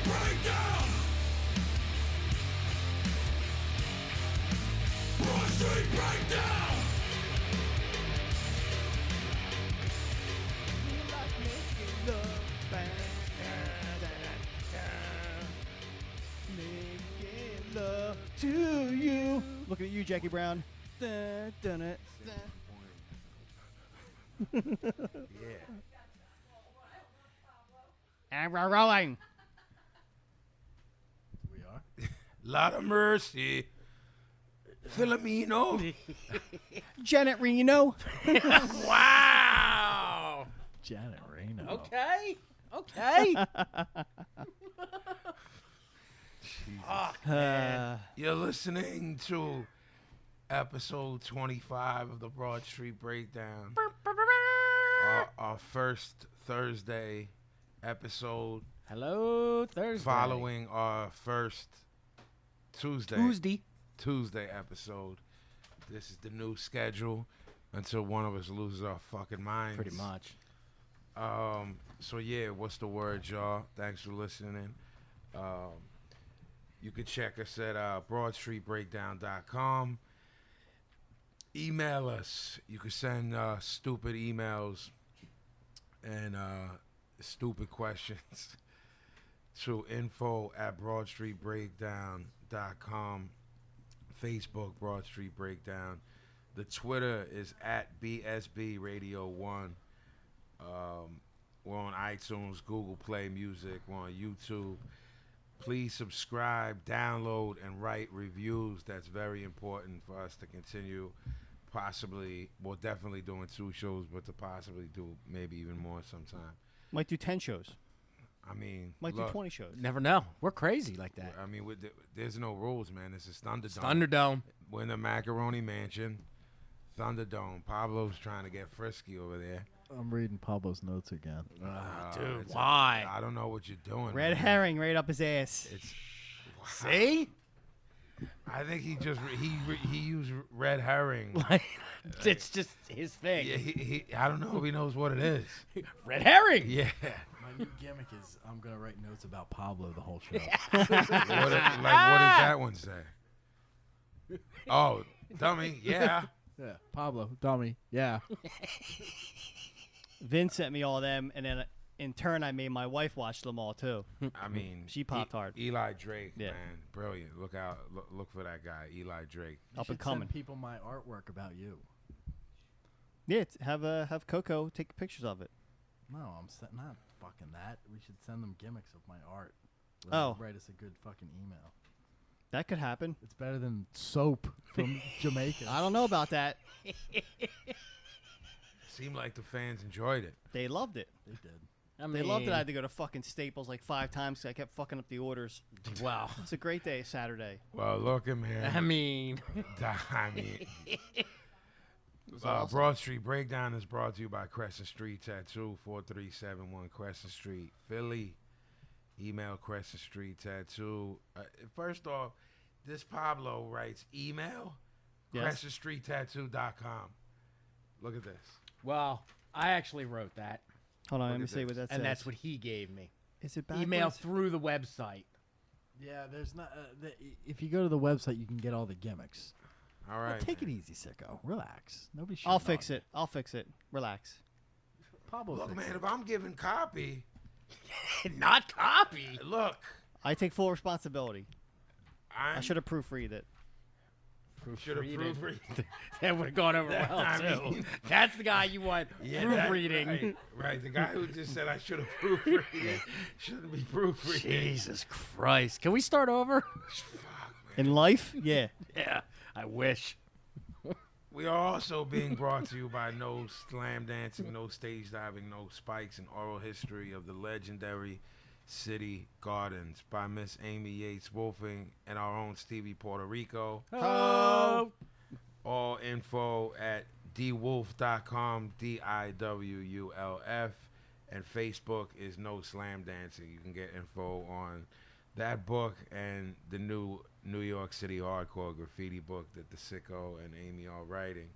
Breakdown. Broad Street Breakdown. Making love to you. Looking at you, Jackie Brown. Dun, dun, dun, dun. Yeah. And we're rolling. We are. Lot of mercy. Filipino. Janet Reno. Wow. Janet Reno. Okay. Okay. You're listening to episode 25 of the Broad Street Breakdown. Our first Thursday episode Hello, Thursday. following our first Tuesday episode. This is the new schedule until one of us loses our fucking minds. Pretty much. So yeah, what's the word, y'all? Thanks for listening. You can check us at broadstreetbreakdown.com. Email us. You can send stupid emails and stupid questions to info@broadstreetbreakdown.com. Facebook, Broad Street Breakdown. The Twitter is @BSB Radio 1. We're on iTunes, Google Play Music. We're on YouTube. Please subscribe, download, and write reviews. That's very important for us to continue possibly, well, definitely doing 2 shows, but to possibly do maybe even more sometime. Might do 10 shows. I mean, Might look, do 20 shows. Never know. We're crazy like that. I mean, there's no rules, man. This is Thunderdome. It's Thunderdome. We're in the Macaroni Mansion. Thunderdome. Pablo's trying to get frisky over there. I'm reading Pablo's notes again. Dude, It's why? I don't know what you're doing. Red man. herring right up his ass. It's, See? I think he used red herring. It's just his thing. Yeah, I don't know if he knows what it is. Red herring. Yeah. My new gimmick is I'm going to write notes about Pablo the whole show. What does that one say? Oh, dummy. Yeah. Yeah, Pablo, dummy. Yeah. Vin sent me all them, and then in turn, I made my wife watch them all too. I mean, She popped hard. Eli Drake, Yeah. man, brilliant. Look out, look for that guy, Eli Drake. You Up should and coming. send people my artwork about you. Yeah, have Coco take pictures of it. No, not fucking that. We should send them gimmicks of my art. Oh. Write us a good fucking email. That could happen. It's better than soap from Jamaica. I don't know about that. Seemed like the fans enjoyed it. They loved it. They did. I They loved it. I had to go to fucking Staples like 5 times because I kept fucking up the orders. Wow. It's a great day, Saturday. Well, look at man. I mean, Awesome. Broad Street Breakdown is brought to you by Crescent Street Tattoo, 4371 Crescent Street, Philly. Email Crescent Street Tattoo. First off, this Pablo writes email, Yes. crescentstreettattoo.com. Look at this. well, I actually wrote that, Hold on, Look let me at see this. what that says. and that's what he gave me. Is it backwards? Email through the website. Yeah, there's not. If you go to the website, you can get all the gimmicks. All right. Take it man. easy, sicko. Relax. Nobody. I'll fix it. I'll fix it. Relax. Pablo. Look, fix man, it. if I'm giving copy, Not copy. look, I take full responsibility. I I should have proofread it. should have proofread. That would have gone over well, I too. mean- That's the guy you want proofreading. Right. The guy who just said I should have proofread shouldn't be proofreading. Jesus Christ. Can we start over? In life, yeah. Yeah, I wish. We are also being brought to you by No Slam Dancing, No Stage Diving, No Spikes, and Oral History of the Legendary City Gardens by Miss Amy Yates Wolfing and our own Stevie Puerto Rico. Oh. All info at dwolf.com, DIWULF, and Facebook is No Slam Dancing. You can get info on that book and the new New York City hardcore graffiti book that the Sicko and Amy are writing.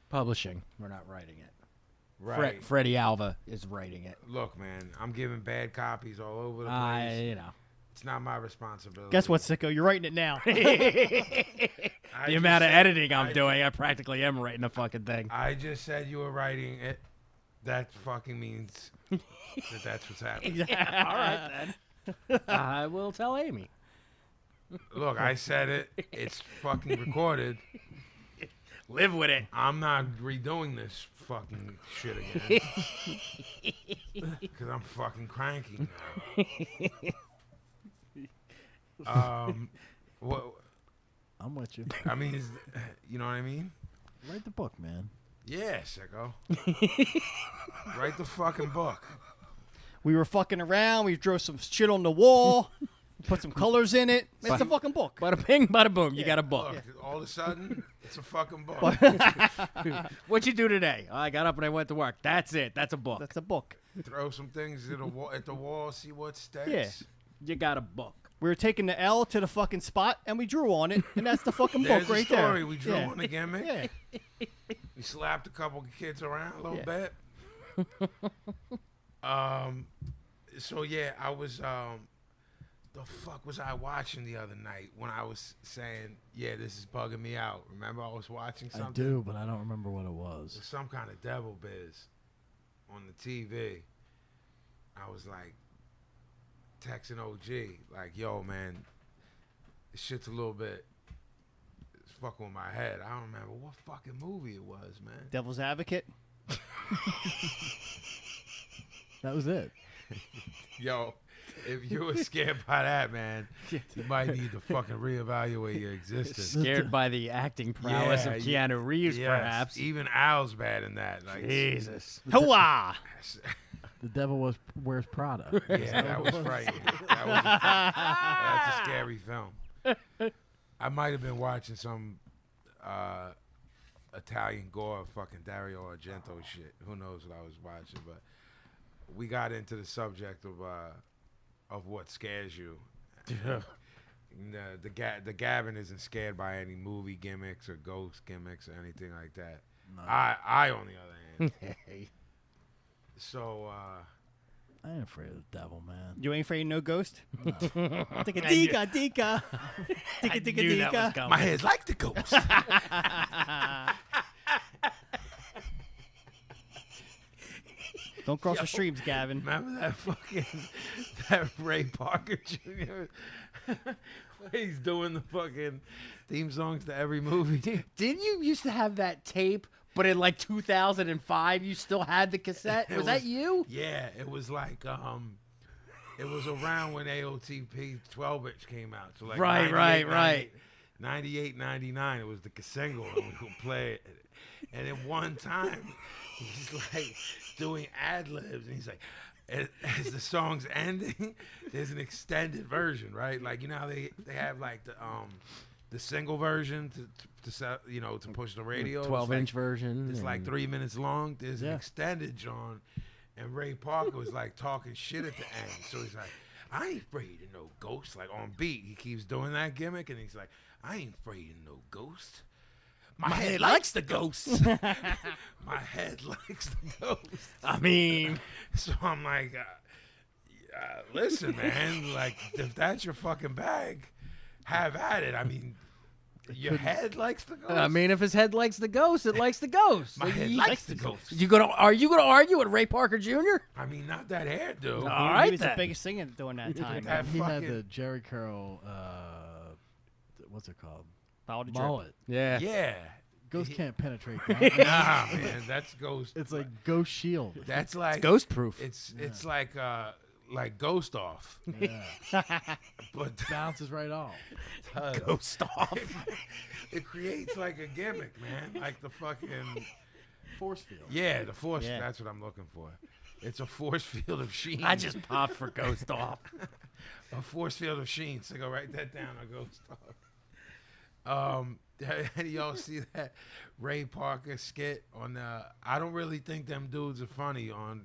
Publishing. We're not writing it. Right. Freddie Alva is writing it. Look, man, I'm giving bad copies all over the place. You know. It's not my responsibility. Guess what, sicko? You're writing it now. The amount of editing I'm doing, I practically am writing the fucking thing. I just said you were writing it. That fucking means that's what's happening. All right, then. I will tell Amy. Look, I said it. It's fucking recorded. Live with it. I'm not redoing this fucking shit again. Because I'm fucking cranky now. What? I'm with you. I mean, you know what I mean? Write the book, man. Yeah, sicko. Write the fucking book. We were fucking around. We drew some shit on the wall. Put some colors in it. It's a fucking book. Bada bing, bada boom. You got a book. Look, all of a sudden, it's a fucking book. What'd you do today? I got up and I went to work. That's it. That's a book. That's a book. Throw some things at the wall, see what sticks. Yeah. You got a book. We were taking the L to the fucking spot, and we drew on it, and that's the fucking There's book right the story. there. We drew on the gimmick. Yeah. We slapped a couple of kids around a little Yeah. bit. So yeah, I was the fuck was I watching the other night when I was saying, yeah, this is bugging me out. Remember I was watching something? I do, but I don't remember what it was. It was some kind of devil biz on the TV. I was like texting OG, like, yo man, this shit's a little bit, it's fucking with my head. I don't remember what fucking movie it was, man. Devil's Advocate. That was it. Yo, if you were scared by that, man, you might need to fucking reevaluate your existence. Scared by the acting prowess of Yeah, Keanu Reeves, Yes, perhaps. Even Al's bad in that. Like, Jesus. Hooah! The devil wears Prada. Yeah, that was frightening. That's a scary film. I might have been watching some Italian gore fucking Dario Argento shit. Who knows what I was watching, but we got into the subject of what scares you. The Gavin isn't scared by any movie gimmicks or ghost gimmicks or anything like that. No. I on the other hand. So I ain't afraid of the devil, man. You ain't afraid of no ghost? No. Dika dika dika. Dika I dika knew that was dika. coming. my head's like the ghost. Don't cross the streams, Gavin. Remember that Ray Parker Jr. He's doing the fucking theme songs to every movie. Didn't you used to have that tape, but in like 2005 you still had the cassette? It Was that you? Yeah, it was like it was around when AOTP 12-inch came out. So like Right, 98, right. 98, 99, it was the single, and we would play it. And at one time, he's like doing ad-libs, and he's like, as the song's ending, there's an extended version, right? Like, you know how they have like the single version to sell, you know, to push the radio. 12-inch version. It's like 3 minutes long. There's an Yeah. extended John, and Ray Parker was like talking shit at the end. So he's like, I ain't afraid of no ghosts. Like on beat, he keeps doing that gimmick, and he's like, I ain't afraid of no ghost. My head likes the ghosts. My head likes the ghosts. I mean, So I'm like, listen, man, like if that's your fucking bag, have at it. I mean, your head likes the ghost. if his head likes the ghost, it likes the ghost. My head likes the ghost. Are you gonna argue with Ray Parker Jr.? I mean, not that hairdo. No. He Alright was then. the biggest singer during that time. That He had fucking- the Jerry Curl, what's it called? Follow the jerk. Mullet. Yeah. Ghost can't penetrate that. Nah, man, that's ghost. It's like Ghost Shield. That's like Ghost proof. It's like Ghost Off, Yeah. but Bounces right off. Ghost off. it creates like a gimmick, man. Like the fucking Force field. yeah, the force. Yeah. That's what I'm looking for. It's a force field of sheen. I just popped for ghost off. a force field of sheen. So go write that down. A Ghost Off. Any y'all see that Ray Parker skit on I don't really think them dudes are funny on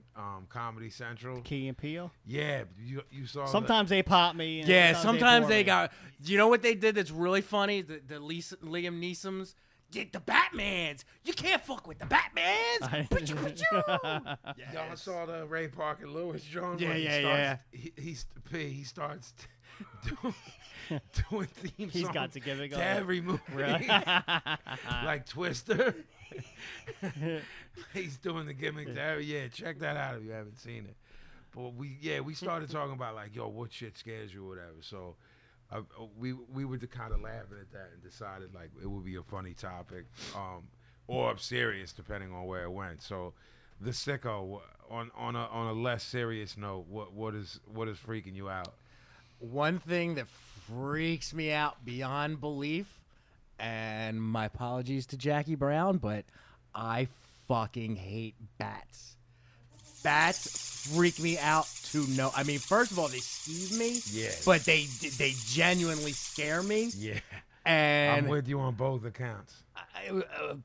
Comedy Central. Key and Peele. Yeah, you saw. Sometimes they pop me. And Yeah, sometimes bore they me. got. You know what they did that's really funny? The Liam Neeson's. the Batmans. You can't fuck with the Batmans. Y'all saw the Ray Parker Lewis joint? Yeah, where yeah, he starts doing theme He's songs got to give it to going. every movie. Like Twister. He's doing the gimmick to every. Yeah, check that out if you haven't seen it. But we started talking about like, yo, what shit scares you or whatever. So we were kind of laughing at that and decided like it would be a funny topic, or serious depending on where it went. So the Sicko, on a less serious note, what is freaking you out? One thing that freaks me out beyond belief, and my apologies to Jackie Brown, but I fucking hate bats. Bats freak me out to no. I mean, first of all, they skeeve me. Yeah. But they genuinely scare me. Yeah. And I'm with you on both accounts.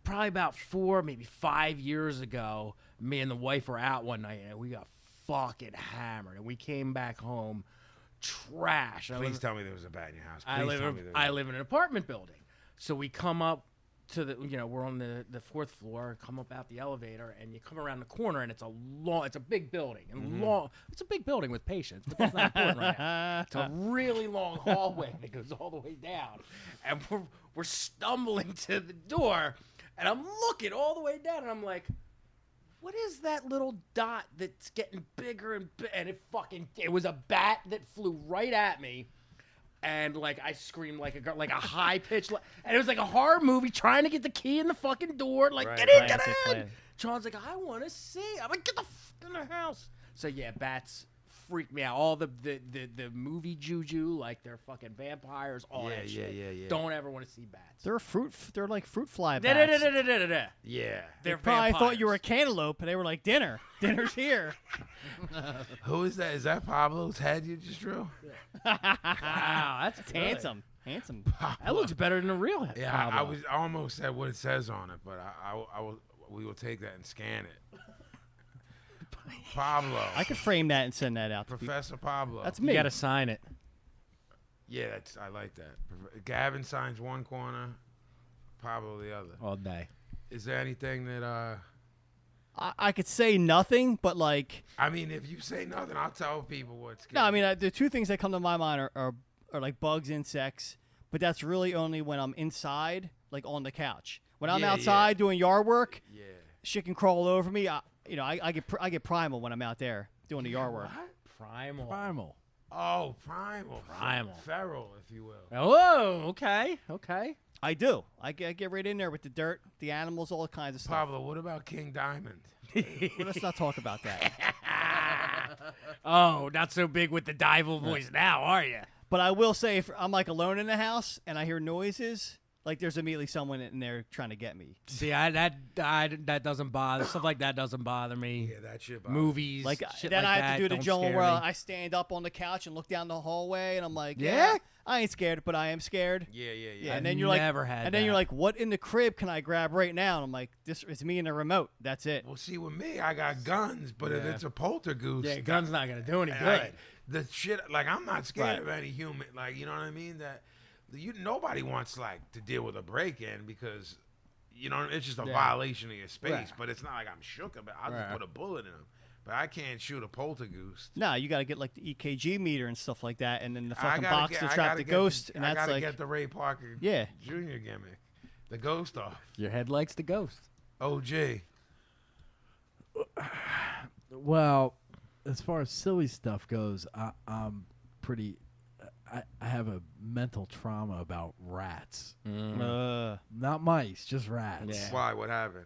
probably about 4, maybe 5 years ago, me and the wife were out one night and we got fucking hammered. And we came back home trash. Please tell me there was a bat in your house. I live in an apartment building. So we come up to the, we're on the 4th floor, come up out the elevator, and you come around the corner, and it's a big building. And it's a big building with patience, but that's not important right now. It's a really long hallway that goes all the way down. And we're stumbling to the door, and I'm looking all the way down, and I'm like, what is that little dot that's getting bigger and it was a bat that flew right at me. And like I screamed like a high pitched, and it was like a horror movie trying to get the key in the fucking door. Like, get in, get in. Sean's like, I want to see. I'm like, get the fuck in the house. So yeah, bats freak me out. All the movie juju, like they're fucking vampires. All that shit. Yeah. Don't ever want to see bats. They're like fruit fly bats. Yeah. They probably thought you were a cantaloupe, and they were like, dinner's here. Who is that? Is that Pablo's head you just drew? Wow, that's handsome. That looks better than the real head. Yeah, I almost said what it says on it, but we will take that and scan it. Pablo. I could frame that and send that out to Professor Pablo. That's You me. got to sign it. Yeah, I like that. Gavin signs one corner, Pablo the other. All day. Is there anything that I could say nothing, but like. I mean, if you say nothing, I'll tell people what's. No, I mean the two things that come to my mind are like bugs, insects, but that's really only when I'm inside, like on the couch. When I'm outside doing yard work, shit can crawl over me. I get primal when I'm out there doing the yard work. Primal. Oh, primal. Feral, if you will. Oh, okay. I do. I get right in there with the dirt, the animals, all kinds of stuff. Pablo, what about King Diamond? Well, let's not talk about that. Oh, not so big with the Dival voice now, are you? But I will say, if I'm like alone in the house and I hear noises, like there's immediately someone in there trying to get me. See, that doesn't bother. Stuff like that doesn't bother me. Yeah, that shit. Movies, like shit then like I have that to do the don't Joel scare where me. I stand up on the couch and look down the hallway, and I'm like, Yeah? I ain't scared, but I am scared. Yeah. And then you're like, never had and then you're that. like, what in the crib can I grab right now? And I'm like, this is me and the remote. That's it. Well, see, with me, I got guns, but if it's a poltergeist, Yeah, gun's not gonna do any good. The shit, like I'm not scared of any human. Like, you know what I mean? That nobody wants like to deal with a break-in because it's just a violation of your space. Right. But it's not like I'm shook about. I'll just put a bullet in them. But I can't shoot a poltergeist. No, you got to get like the EKG meter and stuff like that, and then the I fucking gotta box get- to I trap gotta the get ghost, and I that's gotta like, get the Ray Parker Yeah. Jr. gimmick, the ghost off. Your head likes the ghost. OG. Well, as far as silly stuff goes, I'm pretty. I have a mental trauma about rats. Not mice, just rats. Yeah. Why? What happened?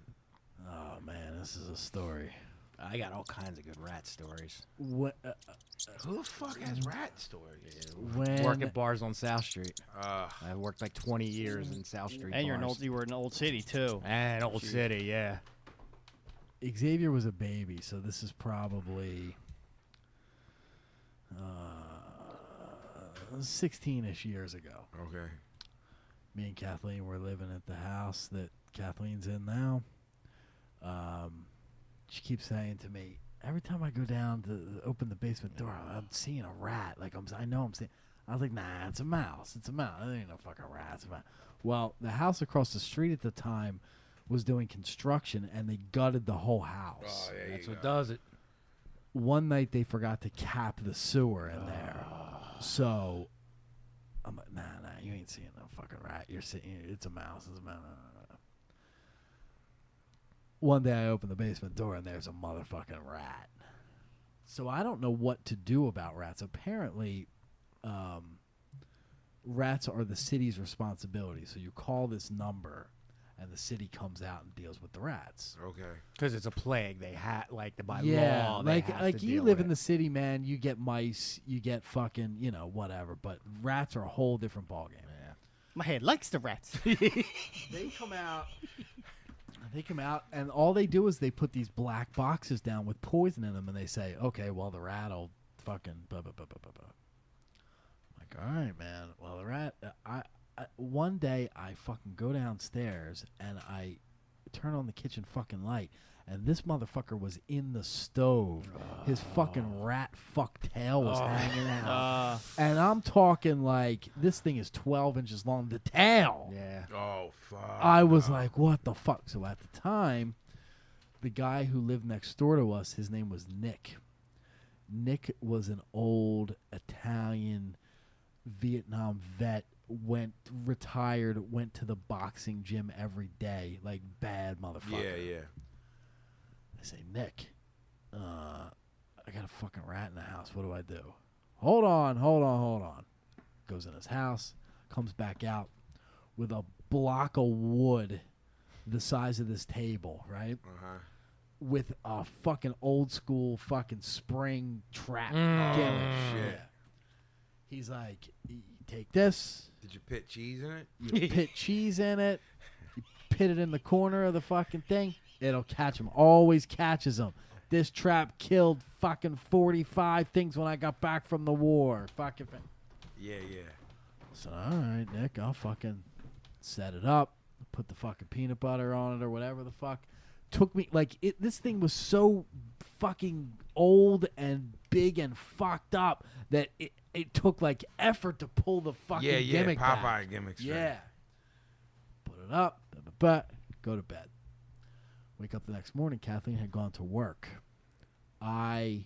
Oh man, this is a story. I got all kinds of good rat stories. What, Who the fuck has rat stories? when Work at bars on South Street. I worked like 20 years in South Street. and bars. you were in an old city too. And Old City, yeah. Xavier was a baby, so this is probably 16-ish years ago. Okay. Me and Kathleen were living at the house that Kathleen's in now. She keeps saying to me, every time I go down to open the basement door, I'm seeing a rat. Like I know I'm seeing. I was like, nah, it's a mouse. It's a mouse. It ain't no fucking rat. It's a mouse. Well, the house across the street at the time was doing construction, and they gutted the whole house. Oh, That's what does it. One night they forgot to cap the sewer in there. So I'm like, nah, you ain't seeing no fucking rat. You're seeing it's a mouse. It's a mouse. One day I open the basement door and there's a motherfucking rat. So I don't know what to do about rats. Apparently, rats are the city's responsibility. So you call this number and the city comes out and deals with the rats. Okay. Because it's a plague. They had by Yeah, law. They have like to you deal live with in the city, man. You get mice, you get fucking, whatever. But rats are a whole different ballgame. Yeah. My head likes the rats. They come out. They come out, and all they do is they put these black boxes down with poison in them, and they say, "Okay, well, the rat will fucking blah blah blah blah blah blah." Like, all right, man. Well, the rat. One day I fucking go downstairs and I turn on the kitchen fucking light, and this motherfucker was in the stove. His fucking rat fuck tail was hanging out. And I'm talking like this thing is 12 inches long. The tail. Yeah. Oh, fuck. I was like, what the fuck? So at the time, the guy who lived next door to us, his name was Nick. Nick was an old Italian Vietnam vet. Retired, went to the boxing gym every day, like bad motherfucker. Yeah. I say, Nick, I got a fucking rat in the house. What do I do? Hold on. Goes in his house, comes back out with a block of wood the size of this table, right? Uh-huh. With a fucking old school fucking spring trap. Oh, shit. He's like, you take this. Did you put cheese in it? You put cheese in it. You put it in the corner of the fucking thing. It'll catch him. Always catches him. This trap killed fucking 45 things when I got back from the war. Fucking. Yeah. So, all right, Nick, I'll fucking set it up. Put the fucking peanut butter on it or whatever the fuck. Took me, this thing was so fucking old and big and fucked up that it took, effort to pull the fucking gimmick Popeye back. gimmicks. Yeah. Put it up, but go to bed. Wake up the next morning, Kathleen had gone to work. Xavier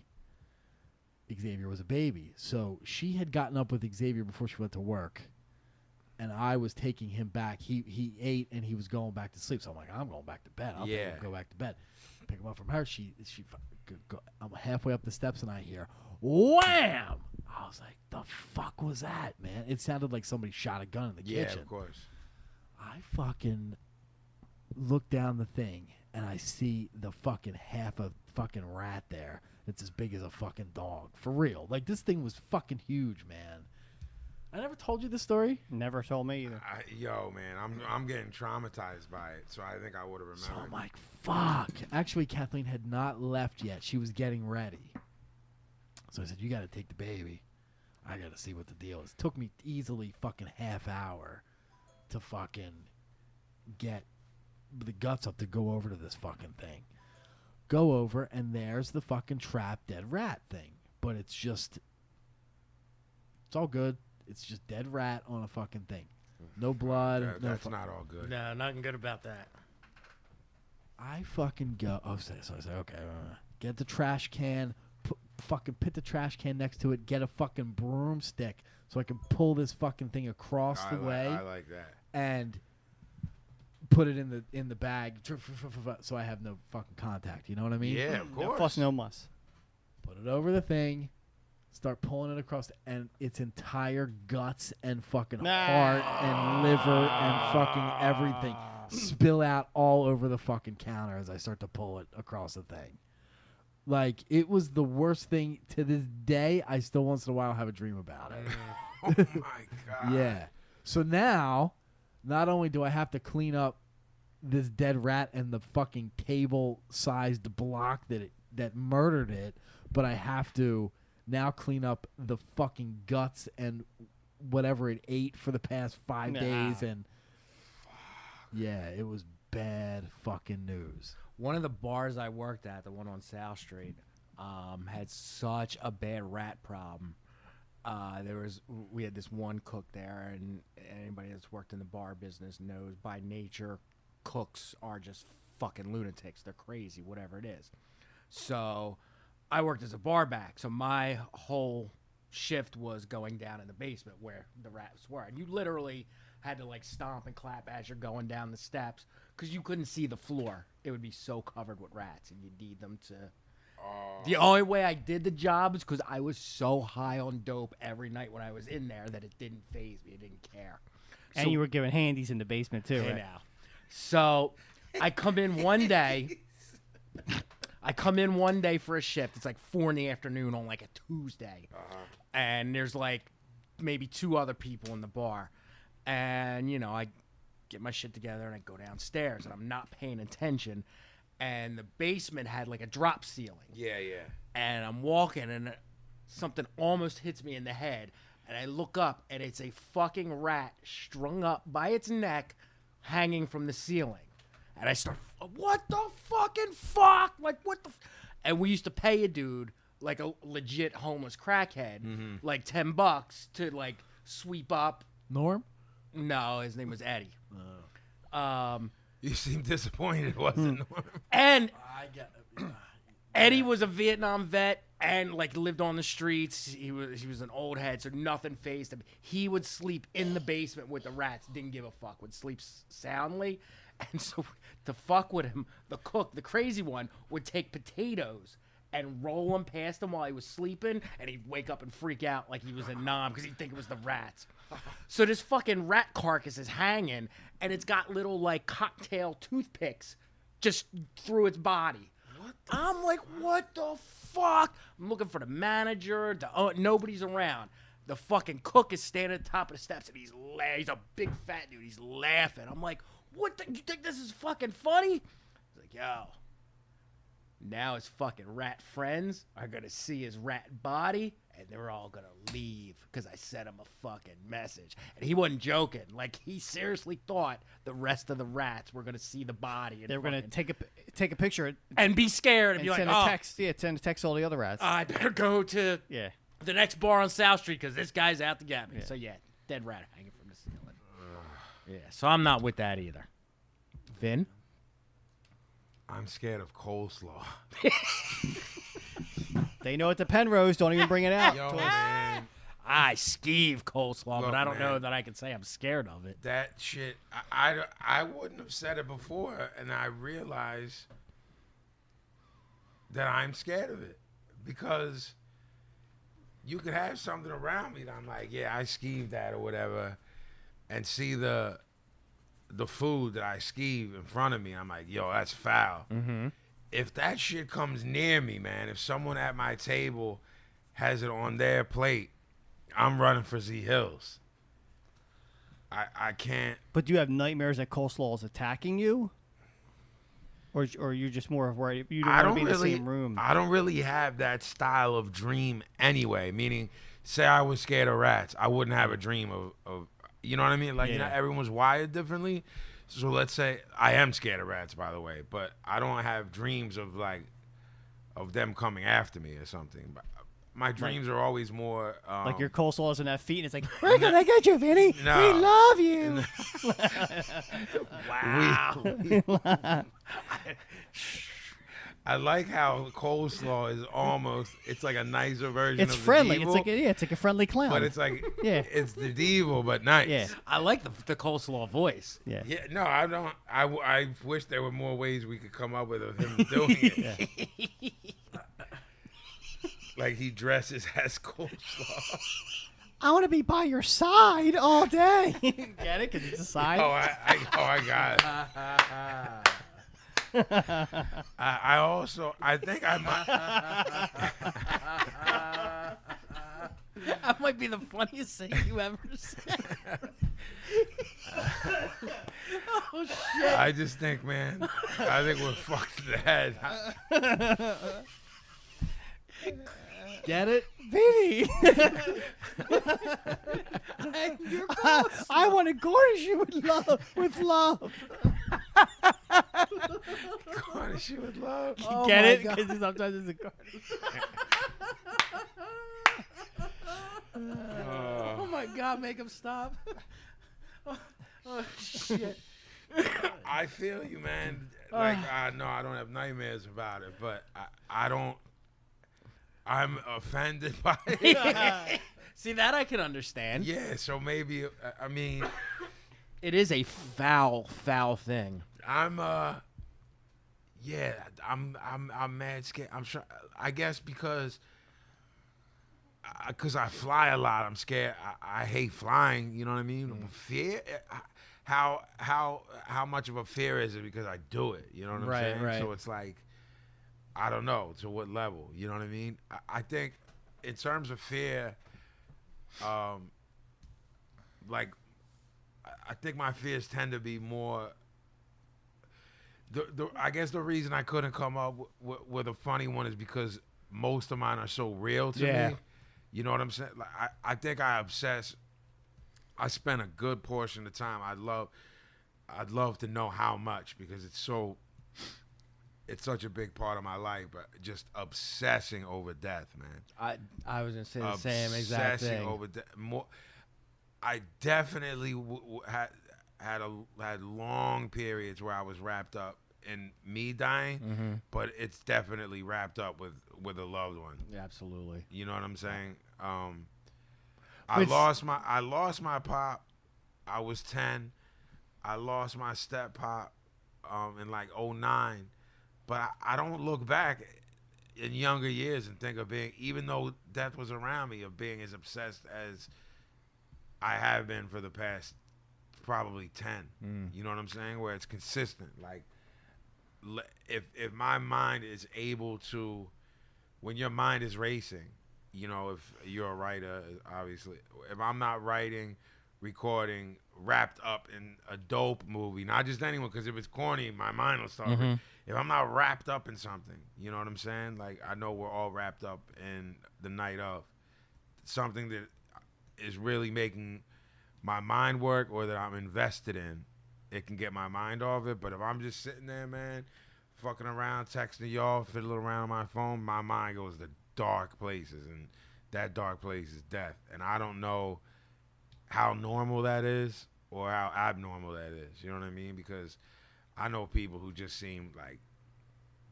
was a baby, so she had gotten up with Xavier before she went to work, and I was taking him back. He ate, and he was going back to sleep, so I'm like, I'm going back to bed. I'll go back to bed. Pick him up from her. I'm halfway up the steps, and I hear, wham! I was like, the fuck was that, man? It sounded like somebody shot a gun in the kitchen. Yeah, of course. I fucking look down the thing, and I see the fucking half a fucking rat there that's as big as a fucking dog. For real. This thing was fucking huge, man. I never told you this story? Never told me either. Yo, man, I'm getting traumatized by it, so I think I would have remembered. So I'm like, fuck. Actually, Kathleen had not left yet. She was getting ready. So I said, you got to take the baby. I got to see what the deal is. It took me easily fucking half hour to fucking get the guts up to go over to this fucking thing. Go over, and there's the fucking trapped dead rat thing. But it's all good. It's just dead rat on a fucking thing. No blood. That's not all good. No, nothing good about that. I fucking go. So I say, okay, get the trash can. Fucking put the trash can next to it. Get a fucking broomstick so I can pull this fucking thing across the way. I like that. And put it in the bag so I have no fucking contact. You know what I mean? Yeah, of course. No fuss, no muss. Put it over the thing. Start pulling it across, and its entire guts and fucking heart and liver and fucking everything spill out all over the fucking counter as I start to pull it across the thing. It was the worst thing. To this day, I still once in a while have a dream about it. Oh, my God. Yeah. So now, not only do I have to clean up this dead rat and the fucking table-sized block that murdered it, but I have to now clean up the fucking guts and whatever it ate for the past 5 days. And yeah, it was bad fucking news. One of the bars I worked at, the one on South Street, had such a bad rat problem. we had this one cook there, and anybody that's worked in the bar business knows by nature cooks are just fucking lunatics. They're crazy, whatever it is. So I worked as a bar back, so my whole shift was going down in the basement where the rats were, and you literally had to like stomp and clap as you're going down the steps because you couldn't see the floor. It would be so covered with rats, and you'd need them to. The only way I did the job is because I was so high on dope every night when I was in there that it didn't faze me. It didn't care. And So- you were giving handies in the basement too, Hey right? now. So I come in one day. For a shift. It's like 4 p.m. on like a Tuesday. And there's like maybe 2 other people in the bar. And, you know, I get my shit together and I go downstairs and I'm not paying attention. And the basement had like a drop ceiling. Yeah. And I'm walking and something almost hits me in the head. And I look up and it's a fucking rat strung up by its neck hanging from the ceiling. And I start, what the fucking fuck? Like, what the And we used to pay a dude, like a legit homeless crackhead, like $10 to, like, sweep up. Norm? No, his name was Eddie. You seem disappointed, wasn't it? And I get Eddie was a Vietnam vet and, like, lived on the streets. He was an old head, so nothing fazed him. He would sleep in the basement with the rats, didn't give a fuck, would sleep soundly. And so to fuck with him, the cook, the crazy one, would take potatoes and roll them past him while he was sleeping, and he'd wake up and freak out like he was a nom because he'd think it was the rats. So this fucking rat carcass is hanging, and it's got little, like, cocktail toothpicks just through its body. I'm like, what the fuck? I'm looking for the manager. Nobody's around. The fucking cook is standing at the top of the steps, and he's a big fat dude. He's laughing. I'm like, what? You think this is fucking funny? He's like, yo. Now his fucking rat friends are going to see his rat body, and they're all going to leave because I sent him a fucking message. And he wasn't joking. Like, he seriously thought the rest of the rats were going to see the body. And They were going to take a picture and be scared and be like, send oh, a text. Yeah, send a text to all the other rats. I better go to yeah. the next bar on South Street because this guy's out to get me. So, yeah, dead rat hanging from the ceiling. Yeah, so I'm not with that either. Vin? I'm scared of coleslaw. They know it to Penrose. Don't even bring it out. Yo, to us. man, I skeeve coleslaw, Look, but I don't know man. that I can say I'm scared of it. that shit, I wouldn't have said it before, and I realized that I'm scared of it because you could have something around me that I'm like, yeah, I skeeved that or whatever, and see the food that I skeeve in front of me, I'm like, yo, that's foul. Mm-hmm. If that shit comes near me, man, if someone at my table has it on their plate, I'm running for Z Hills. I can't. But do you have nightmares that coleslaw is attacking you? Or you're just more of worried you don't want to be in the same room? I don't really have that style of dream anyway. Meaning, say I was scared of rats, I wouldn't have a dream of you know what I mean? Like, you know, everyone's wired differently. So let's say I am scared of rats, by the way, but I don't have dreams of them coming after me or something. But my dreams are always more like your coleslaw doesn't have feet, and it's like, we're gonna get you, Vinny. No. We love you. Wow. I like how coleslaw is almost, it's like a nicer version It's of friendly. the It's devil, it's like a friendly clown. but it's like, Yeah. it's the devil, but nice. Yeah. I like the coleslaw voice. yeah. Yeah, no, I don't. I wish there were more ways we could come up with of him doing it. Like he dresses as coleslaw. I want to be by your side all day. Get it? Because it's a side. I got it. I also, I think I might. That might be the funniest thing you ever said. Oh, shit. I just think, man, I think we're fucked in the head. Get it? Vinny. I want to garnish you with love. With love. Garnish you with love. Oh Get my it? God. Because sometimes it's a garnish. God, make him stop. Oh, shit. I feel you, man. Like, no, I don't have nightmares about it, but I don't. I'm offended by it. See, that I can understand. Yeah, so maybe, I mean, it is a foul thing. I'm mad scared. I'm sure. I guess because I fly a lot. I'm scared. I hate flying. You know what I mean? Fear. How much of a fear is it because I do it? You know what I'm saying? Right. So it's like, I don't know to what level. You know what I mean? I think in terms of fear, like, I think my fears tend to be more. I guess the reason I couldn't come up with a funny one is because most of mine are so real to me. You know what I'm saying? Like, I think I obsess. I spend a good portion of the time. I'd love to know how much because it's such a big part of my life. But just obsessing over death, man. I was gonna say the same exact thing. Obsessing over death. I definitely had long periods where I was wrapped up in me dying, but it's definitely wrapped up with a loved one. Yeah, absolutely. You know what I'm saying? I lost my pop. I was 10. I lost my step pop in like 2009. But I don't look back in younger years and think of being, even though death was around me, of being as obsessed as I have been for the past probably 10. You know what I'm saying? Where it's consistent. Like, if my mind is able to, when your mind is racing, you know, if you're a writer, obviously, if I'm not writing, recording, wrapped up in a dope movie, not just anyone, because if it's corny, my mind will start. If I'm not wrapped up in something, you know what I'm saying? Like, I know we're all wrapped up in the night of something that is really making my mind work or that I'm invested in, it can get my mind off it. But if I'm just sitting there, man, fucking around, texting y'all, fiddling around on my phone, my mind goes to dark places, and that dark place is death. And I don't know how normal that is or how abnormal that is. You know what I mean? Because I know people who just seem like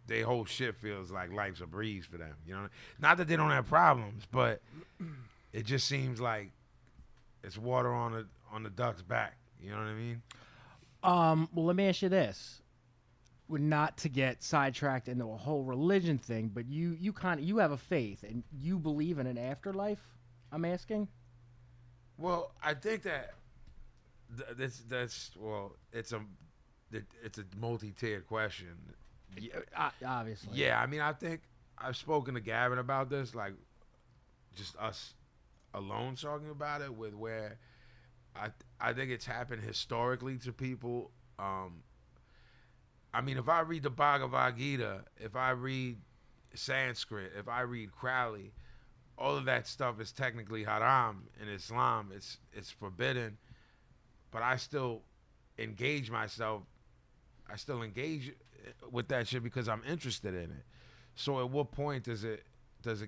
their whole shit feels like life's a breeze for them. You know, not that they don't have problems, but it just seems like it's water on the duck's back. You know what I mean? Well, let me ask you this. Not to get sidetracked into a whole religion thing, but you have a faith and you believe in an afterlife, I'm asking? Well, I think that it's a multi-tiered question. Obviously. Yeah, I mean, I think I've spoken to Gavin about this, like just us alone talking about it, with where I think it's happened historically to people. I mean, if I read the Bhagavad Gita, if I read Sanskrit, if I read Crowley, all of that stuff is technically haram in Islam. It's forbidden, but I still engage myself. I still engage with that shit because I'm interested in it. So at what point does it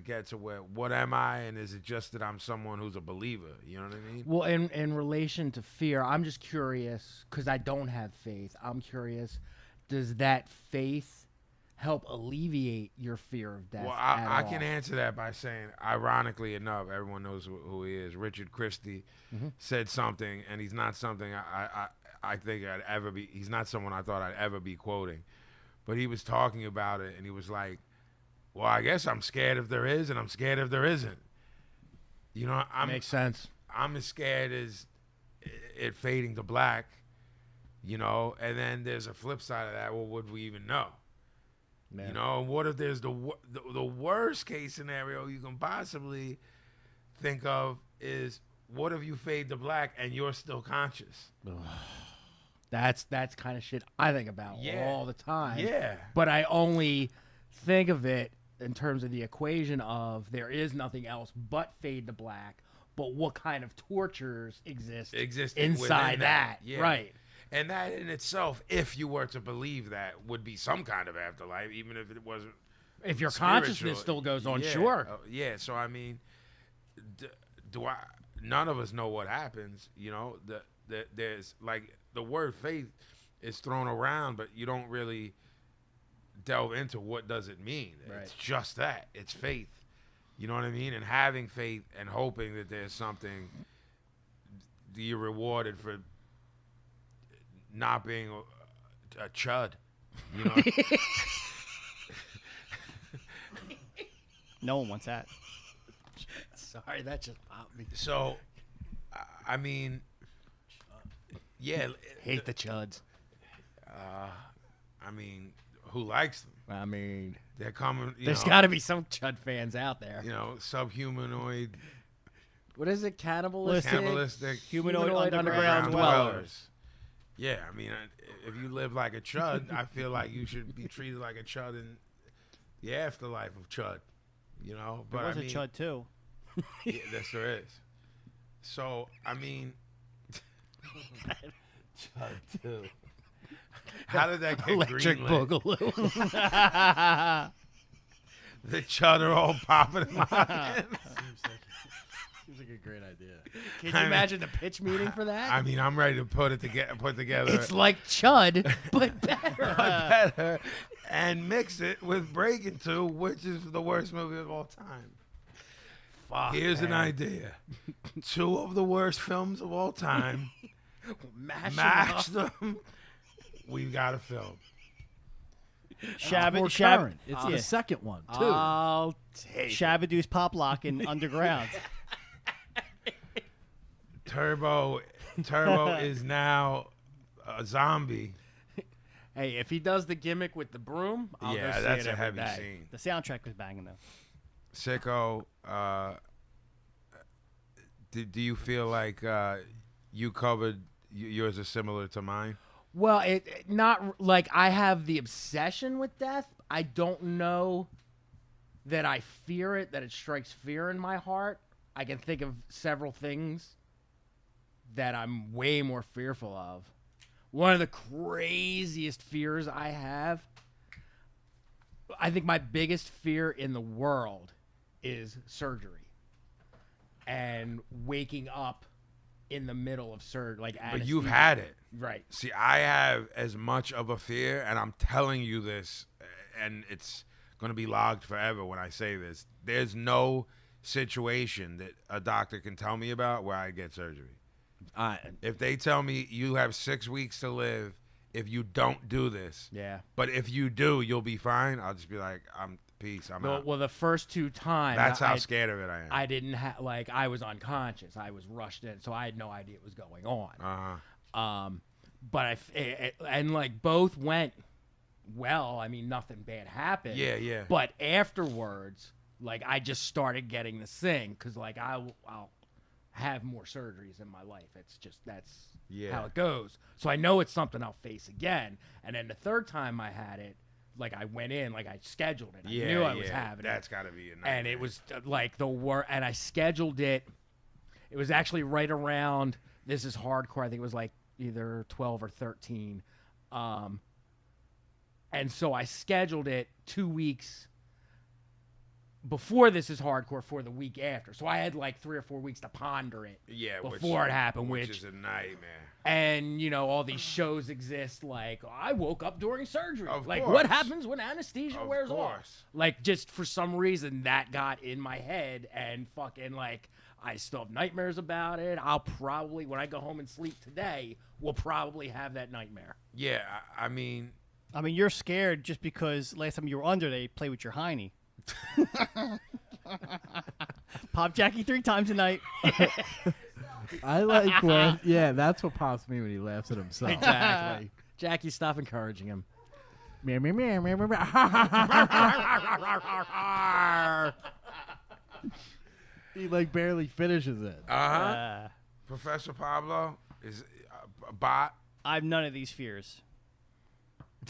get to where, what am I, and is it just that I'm someone who's a believer? You know what I mean? Well, in relation to fear, I'm just curious because I don't have faith. I'm curious, does that faith help alleviate your fear of death? Well, I can answer that by saying, ironically enough, everyone knows who he is. Richard Christie said something, and he's not something I think I'd ever be. He's not someone I thought I'd ever be quoting, but he was talking about it, and he was like, "Well, I guess I'm scared if there is, and I'm scared if there isn't." You know, makes sense. I'm as scared as it fading to black. You know, and then there's a flip side of that. Well, would we even know? Man. You know, what if there's the worst case scenario you can possibly think of is, what if you fade to black and you're still conscious? That's kind of shit I think about all the time. Yeah. But I only think of it in terms of the equation of there is nothing else but fade to black, but what kind of tortures exist inside that. Yeah. Right. And that in itself, if you were to believe that, would be some kind of afterlife, even if it wasn't. If your spiritual. consciousness still goes on, yeah. sure. Yeah. So I mean, do none of us know what happens. You know, there's like the word faith is thrown around, but you don't really delve into what does it mean. Right. It's just that. It's faith. You know what I mean? And having faith and hoping that there's something you're rewarded for not being a chud. You know? No one wants that. Sorry, that just popped me. So, I mean, yeah. Hate the chuds. I mean, who likes them? I mean, They're coming. there's got to be some chud fans out there. You know, subhumanoid, What is it? Cannibalistic? cannibalistic, Humanoid underground underground dwellers. Yeah, I mean, if you live like a chud, I feel like you should be treated like a chud in the afterlife of chud. You know, but There was I mean, a chud too. yeah, yes, there is. So I mean, chud too. How did that get Electric greenlit? Boogaloo. The chud are all popping in my head. Seems like a great idea. Can you imagine the pitch meeting for that? I mean, I'm ready to put together. It's like Chud, but better. better and mix it with Breaking 2, which is the worst movie of all time. Fuck, Here's an man. idea. 2 of the worst films of all time. Mash them up. Match them. We've got a film. More current. It's the second one too. I'll take it. Shabadoo's Pop Lock in Underground. Turbo is now a zombie. Hey, if he does the gimmick with the broom, I'll go Yeah, see that's it a every heavy day. scene. The soundtrack was banging though. Sicko, do you feel like you covered yours is similar to mine? Well, it not like I have the obsession with death. I don't know that I fear it, that it strikes fear in my heart. I can think of several things that I'm way more fearful of. One of the craziest fears I have, I think my biggest fear in the world is surgery and waking up in the middle of surgery. Like But you've anesthesia. had it. Right. See, I have as much of a fear, and I'm telling you this, and it's going to be logged forever when I say this. There's no situation that a doctor can tell me about where I get surgery. If they tell me you have 6 weeks to live if you don't do this, Yeah. but if you do, you'll be fine, I'll just be like, peace, I'm out. Well, the first 2 times, That's how scared of it I am. I didn't have, like, I was unconscious. I was rushed in, so I had no idea what was going on. Uh-huh. But and like both went well. I mean, nothing bad happened. Yeah. But afterwards, like, I just started getting this thing because, like, I'll have more surgeries in my life. It's just that's how it goes. So I know it's something I'll face again. And then the third time I had it, like, I went in, like, I scheduled it. I knew I was having it. That's got to be a nightmare. And it was like the worst. And I scheduled it. It was actually right around. This is hardcore. I think it was like either 12 or 13. And so I scheduled it 2 weeks before This Is Hardcore for the week after. So I had like 3 or 4 weeks to ponder it before it happened, which is a nightmare. And, you know, all these shows exist like, I woke up during surgery. Of like, course. what happens when anesthesia Of wears off? course. Like, just for some reason, that got in my head and fucking, like, I still have nightmares about it. I'll probably, when I go home and sleep today, will probably have that nightmare. Yeah, I mean, you're scared just because last time you were under, they play with your hiney. Pop Jackie 3 times a night. I like when, that's what pops me when he laughs at himself. Exactly. Jackie, stop encouraging him. Meow, meow, meow, meow, meow, meow. He like barely finishes it. Professor Pablo is a bot. I have none of these fears.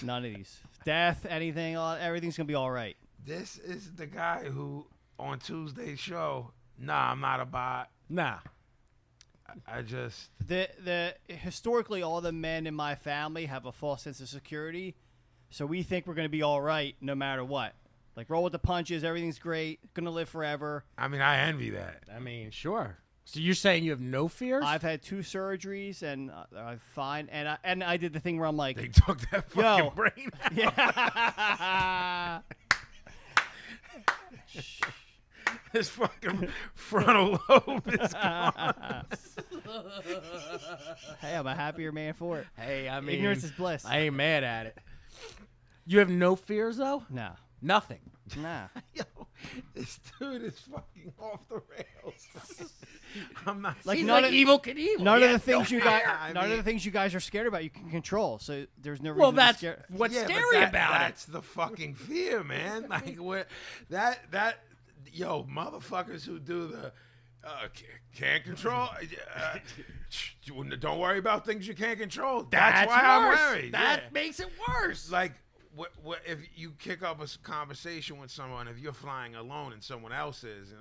None of these. Death, anything, everything's going to be all right. This is the guy who, on Tuesday's show, nah, I'm not a bot. Nah. I just... The historically, all the men in my family have a false sense of security, so we think we're going to be all right no matter what. Like, roll with the punches, everything's great, going to live forever. I mean, I envy that. I mean, sure. So you're saying you have no fears? I've had 2 surgeries and I'm fine. And I did the thing where I'm like, They took that fucking Yo. brain out. yeah. His fucking frontal lobe is gone. Hey, I'm a happier man for it. Hey, I mean, Ignorance is bliss. I ain't mad at it. You have no fears though? No. Nothing. Nah. Yo, this dude is fucking off the rails. I'm not Like He's none like of- evil Knievel. None Yeah, of the things you guys, I none of mean- the things you guys are scared about, you can control. So there's no reason Well, to that's be scared. what's Yeah, but scary about it. That's the fucking fear, man. Like where that yo motherfuckers who do the can't control. Don't worry about things you can't control. That's why I'm worse. worried. That Yeah. makes it worse. Like if you kick up a conversation with someone, if you're flying alone and someone else is, and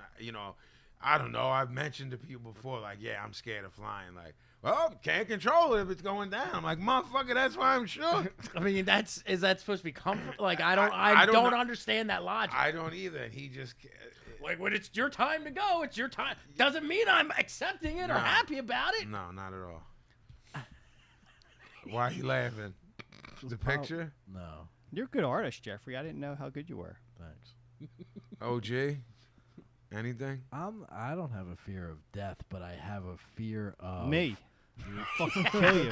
I don't know. I've mentioned to people before, like, yeah, I'm scared of flying. Like, well, can't control it if it's going down. I'm like, motherfucker, that's why I'm shook. I mean, is that supposed to be comfort? Like, I I don't don't know. understand that logic. I don't either. And he just Like, when it's your time to go, it's your time. Doesn't mean I'm accepting it or No. happy about it. no, not at all. Why are you laughing? The picture? No, You're a good artist, Jeffrey. I didn't know how good you were. thanks. OG? Anything? I don't have a fear of death, but I have a fear of Me. Fucking kill you.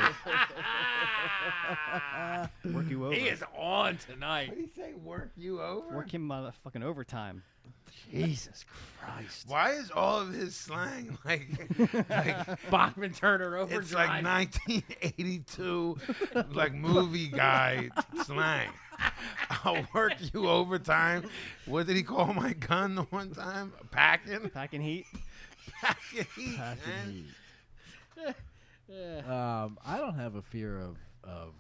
Work you over. He is on tonight. What did he say? Work you over? Work him motherfucking overtime. Jesus Christ. Why is all of his slang like Bachman Turner overdrive. it's like 1982 like movie guy slang? I'll work you overtime. What did he call my gun the one time? Packing? Packing heat. Packing heat, packing man. heat. I don't have a fear of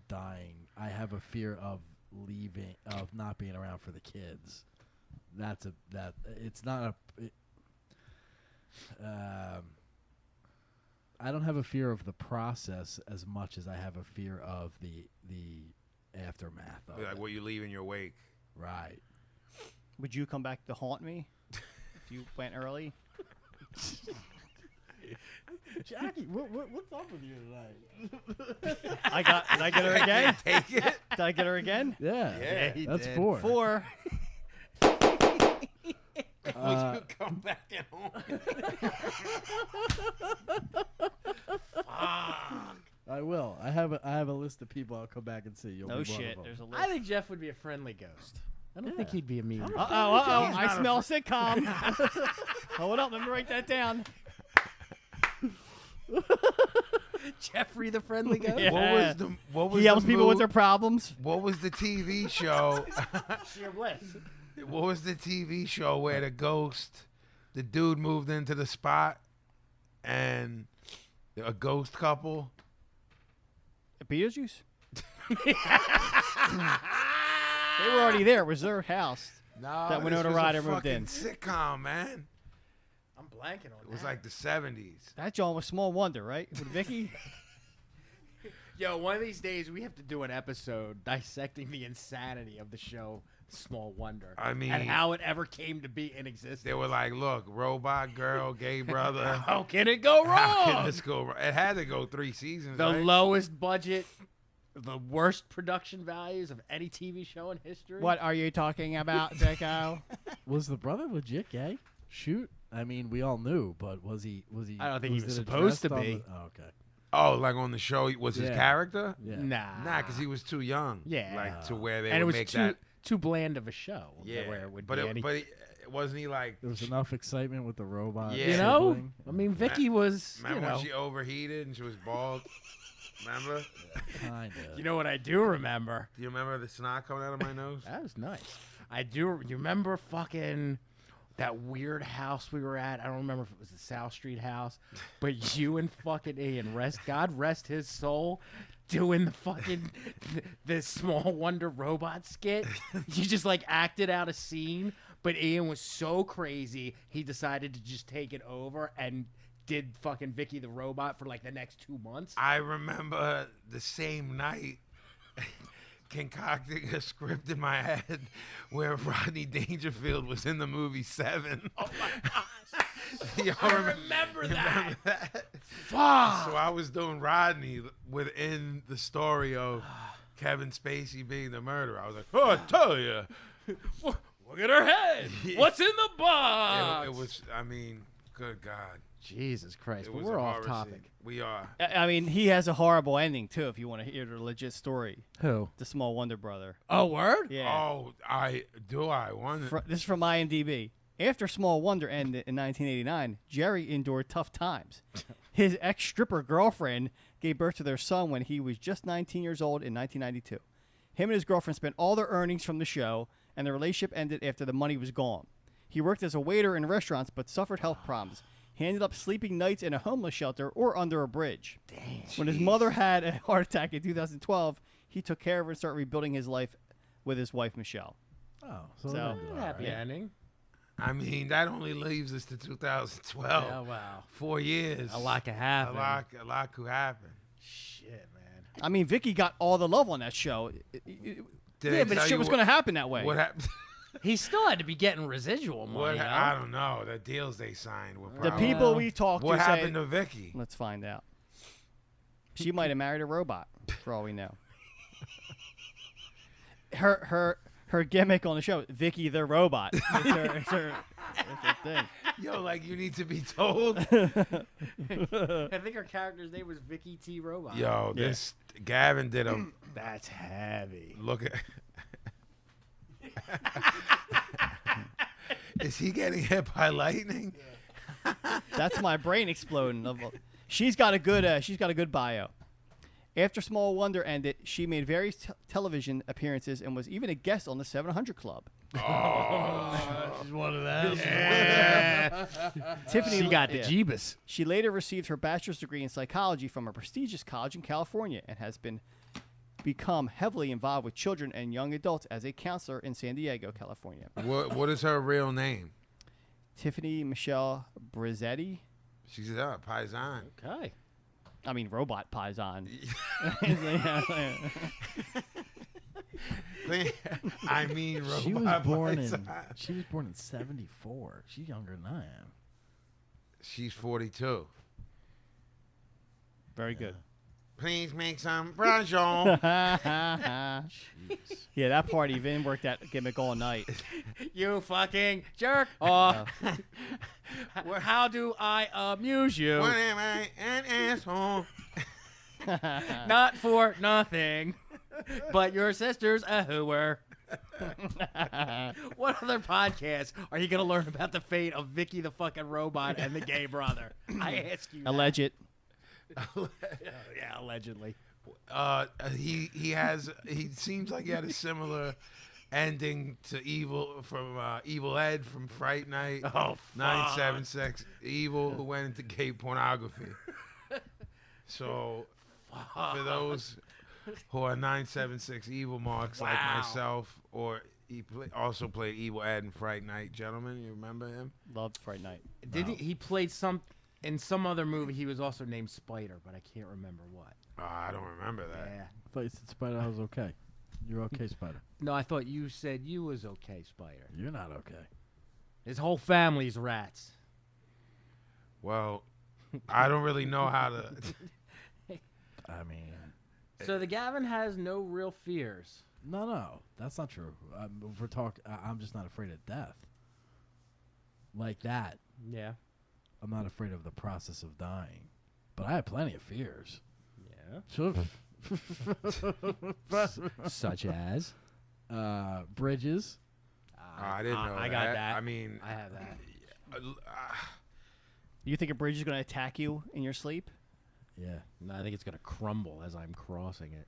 dying. I have a fear of not being around for the kids. It's not I don't have a fear of the process as much as I have a fear of the aftermath of Like it. what you leave in your wake. Right. Would you come back to haunt me if you went early? Jackie, what's up with you tonight? Did I get her again? Take it. Did I get her again? Yeah, Yeah, he that's did. 4. 4. Would you come back and haunt? I will. I have a list of people I'll come back and see. You'll No be one shit. of them. There's a list. I think Jeff would be a friendly ghost. I don't think he'd be immune. Uh-oh, He's I not smell a sitcom. Hold up, let me write that down. Jeffrey the friendly ghost? Yeah. What was He helps the people with their move- problems. What was the TV show? Sheer bliss. What was the TV show where the dude moved into the spot and a ghost couple? Beetlejuice? They were already there. It was their house. No, That Winona Ryder moved fucking in. sitcom, man. I'm blanking on It was that. like the 70s. That John was Small Wonder, right? With Vicky? Yo, one of these days we have to do an episode dissecting the insanity of the show Small Wonder. I mean- and how it ever came to be in existence. They were like, look, robot girl, gay brother. How can it go How can wrong? this go wrong? It had to go 3 seasons, The right? lowest budget, the worst production values of any TV show in history. What are you talking about, Deco? Was the brother legit gay? Shoot. I mean, we all knew, but was he? I don't think he was was it supposed addressed to on be. the- oh, okay. Oh, like on the show, was his Yeah. character? Yeah. Nah. Nah, because he was too young. Yeah. Like, to where they and it would was make too that. too bland of a show. Yeah. Where it would but be it, any. but wasn't he like. There was enough excitement with the robot. Yeah. you know, sibling. I mean, Vicky was. Remember You know, when she overheated and she was bald? Remember? Kinda. you know what I do remember? Do you remember the snot coming out of my nose? That was nice. I do. You remember fucking that weird house we were at? I don't remember if it was the South Street house, but you and fucking Ian, God rest his soul, doing the fucking the Small Wonder robot skit. You just like acted out a scene, but Ian was so crazy he decided to just take it over and did fucking Vicky the robot for like the next 2 months. I remember the same night concocting a script in my head where Rodney Dangerfield was in the movie Seven. Oh my gosh. Yo, I remember that. remember that? Fuck. So I was doing Rodney within the story of Kevin Spacey being the murderer. I was like, oh, I tell you. Look at her head. What's in the box? It was, I mean, good God. Jesus Christ. It But was we're a off horror topic. scene. We are. I mean, he has a horrible ending too. If you want to hear the legit story, Who? the Small Wonder brother. Oh, word? Yeah. Oh, I want it. This is from IMDb. After Small Wonder ended in 1989, Jerry endured tough times. His ex-stripper girlfriend gave birth to their son when he was just 19 years old in 1992. Him and his girlfriend spent all their earnings from the show, and the relationship ended after the money was gone. He worked as a waiter in restaurants but suffered health problems. He ended up sleeping nights in a homeless shelter or under a bridge. Dang. When his mother had a heart attack in 2012, he took care of her and started rebuilding his life with his wife, Michelle. Oh, so, So- it ended all Happy right. ending. I mean, that only leaves us to 2012. Yeah, wow. 4 years. A lot could happen. A lot could happen. Shit, man. I mean, Vicky got all the love on that show. Did Yeah, they but tell shit you was what- going to happen that way. What happened? He still had to be getting residual money. What? I don't know. The deals they signed were The probably. people we talked What to happened say, to Vicky? let's find out. She might have married a robot, for all we know. Her gimmick on the show, Vicky the robot. It's her thing. Yo, like you need to be told. I think her character's name was Vicky T. Robot. Yo, Yeah. this Gavin did a That's heavy. look at. Is he getting hit by lightning? That's my brain exploding. She's got a good bio. After Small Wonder ended, she made various television appearances and was even a guest on the 700 Club. She's one of them. Tiffany She got the yeah. Jeebus. She later received her bachelor's degree in psychology from a prestigious college in California and has become heavily involved with children and young adults as a counselor in San Diego, California. What is her real name? Tiffany Michelle Brizzetti. She's a Paisan. Okay. I mean, robot Paisan. I mean, She was robot born Paisan. She was born in '74. She's younger than I am. She's 42. Very good. Please make some brunch. Yeah, that party, Vin worked that gimmick all night. You fucking jerk off. How do I amuse you? What am I, an asshole? Not for nothing. But your sister's a hooer. What other podcast are you going to learn about the fate of Vicky the fucking robot and the gay brother? I ask you. Alleged. Yeah, allegedly. He seems like he had a similar ending to Evil from Evil Ed from Fright Night. Oh, fuck. 976 Evil, who went into gay pornography. So for those who are 976 Evil marks like Wow. myself, or he also played Evil Ed in Fright Night. Gentlemen, you remember him? Loved Fright Night. Did he played in some other movie? He was also named Spider, but I can't remember what. I don't remember that. Yeah. I thought you said Spider was okay. You're okay, Spider. No, I thought you said you was okay, Spider. You're not okay. His whole family's rats. Well, I don't really know how to. I mean, So the Gavin has no real fears. no, that's not true. If we're talking, I'm just not afraid of death. Like that, Yeah. I'm not afraid of the process of dying. But I have plenty of fears. Yeah. Sure. Such as? Bridges. I didn't know I that. got that. I mean, I have that. You think a bridge is going to attack you in your sleep? Yeah. No, I think it's gonna crumble as I'm crossing it.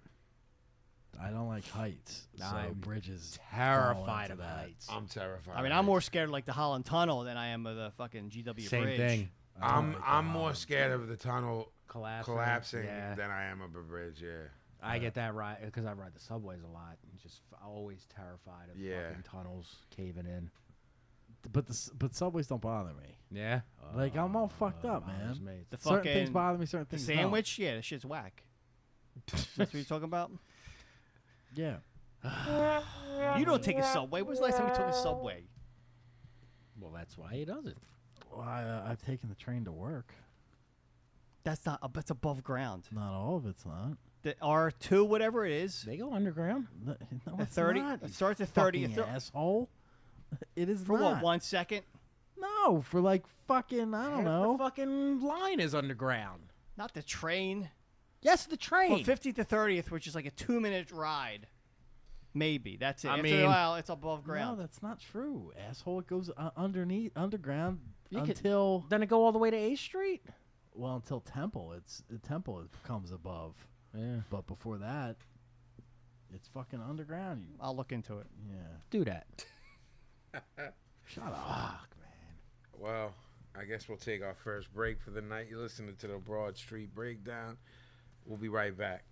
I don't like heights. So I'm bridges. Terrified fall of into that. heights. I'm terrified. I mean, I'm more scared of like the Holland Tunnel than I am of the fucking GW Same Bridge. thing. I don't I'm like I'm the more Holland. scared of the tunnel collapsing Yeah. than I am of a bridge. Yeah. I get that right because I ride the subways a lot. And just always terrified of Yeah. fucking tunnels caving in. But subways don't bother me. Yeah. Like, I'm all fucked up, bothers man. me. The Certain things fucking bother me. Certain the things sandwich, yeah, the shit's whack. That's what you're talking about? Don't. Yeah. You don't take a subway. When was the last time you took a subway? Well, that's why he does it. Well, I I've taken the train to work. That's above ground. Not all of it's not. The R2, whatever it is. They go underground. No, it's 30. not. It starts at 30. Fucking asshole. It is For not. what, 1 second? No, for like fucking, I don't know. The fucking line is underground. Not the train. Yes, the train. Well, 50th to 30th, which is like a 2-minute ride. Maybe. That's it. I After mean- a while, it's above ground. No, that's not true, asshole. It goes underground You could- until Then it go all the way to 8th Street. until Temple. Temple comes above. Yeah. But before that, it's fucking underground. I'll look into it. Yeah. Do that. Shut up. Man. Well, I guess we'll take our first break for the night. You're listening to the Broad Street Breakdown. We'll be right back.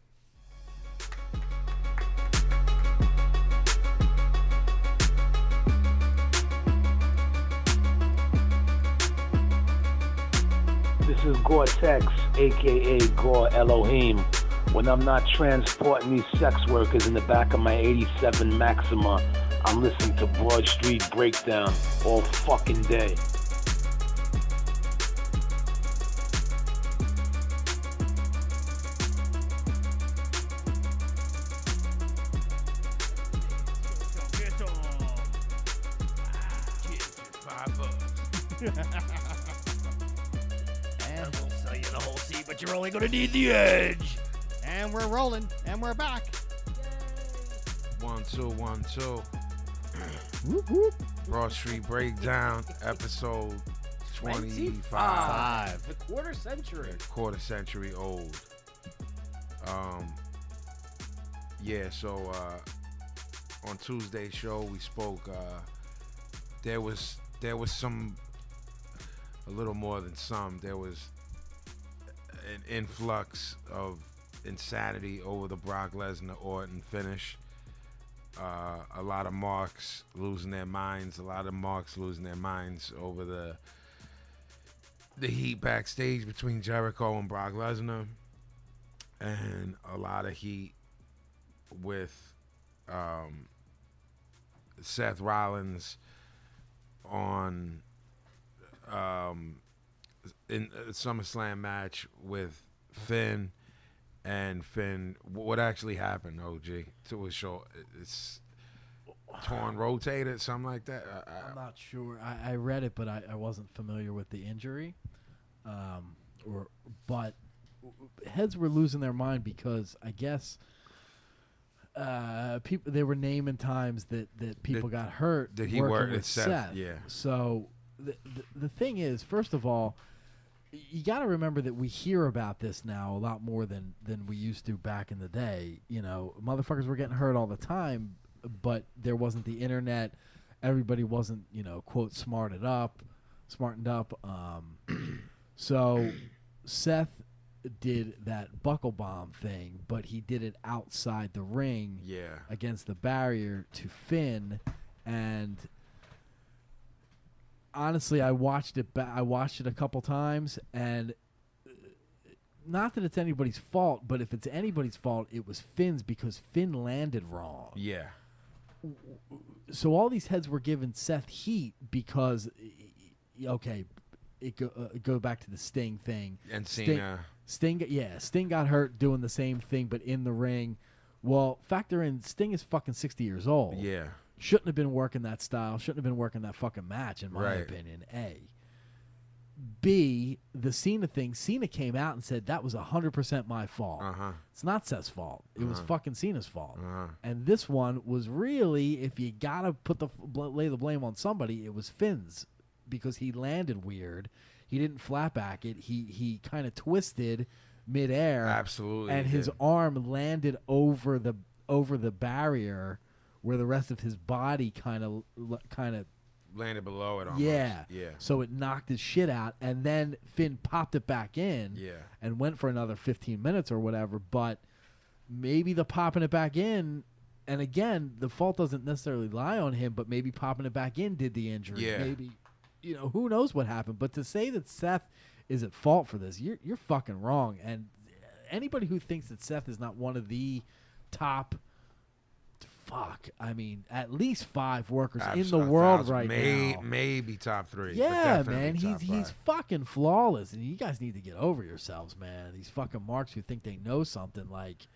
This is Gore-Tex, a.k.a. Gore Elohim. When I'm not transporting these sex workers in the back of my 87 Maxima, I'm listening to Broad Street Breakdown all fucking day. And, We'll sell you the whole seat, but you're only going to need the edge. and we're rolling. And we're back. 1, 2, 1, 2. Whoop, whoop. Broad Street Breakdown, episode 25. 25. The quarter century. Quarter century old. Yeah, so on Tuesday's show we spoke. There was some, a little more than some. There was an influx of insanity over the Brock Lesnar Orton finish. A lot of marks losing their minds. A lot of marks losing their minds over the heat backstage between Jericho and Brock Lesnar, and a lot of heat with Seth Rollins on in a SummerSlam match with Finn. And Finn, what actually happened, OG, to his shoulder? It's torn rotator, something like that. I'm not sure. I read it, but I wasn't familiar with the injury. But heads were losing their mind because I guess people, they were naming times that people got hurt. That he working worked with with Seth, yeah. So the thing is, first of all, you got to remember that we hear about this now a lot more than we used to back in the day. You know, motherfuckers were getting hurt all the time, but there wasn't the internet. Everybody wasn't, quote, smartened up. So Seth did that buckle bomb thing, but he did it outside the ring against the barrier to Finn. And honestly, I watched it a couple times, and not that it's anybody's fault, but if it's anybody's fault, it was Finn's because Finn landed wrong. Yeah. So all these heads were giving Seth heat because, okay, go back to the Sting thing. And Cena. Sting got hurt doing the same thing, but in the ring. Well, factor in Sting is fucking 60 years old. Yeah. Shouldn't have been working that style. Shouldn't have been working that fucking match, in my opinion. A. B, the Cena thing. Cena came out and said that was 100% my fault. It's not Seth's fault. It was fucking Cena's fault. And this one was really, if you gotta lay the blame on somebody, it was Finn's because he landed weird. He didn't flat back it. He kind of twisted midair. Absolutely. And his arm landed over the barrier, where the rest of his body kind of landed below it almost. Yeah. Yeah. So it knocked his shit out, and then Finn popped it back in. Yeah. And went for another 15 minutes or whatever. But maybe the popping it back in, and again, the fault doesn't necessarily lie on him, but maybe popping it back in did the injury. Yeah. Maybe, who knows what happened. But to say that Seth is at fault for this, you're fucking wrong. And anybody who thinks that Seth is not one of the top fuck. I mean, at least 5 workers Abs- in the a world thousand, right now. Maybe top 3. but Yeah, definitely man, top he's 5. fucking flawless, and you guys need to get over yourselves, man. These fucking marks who think they know something, like,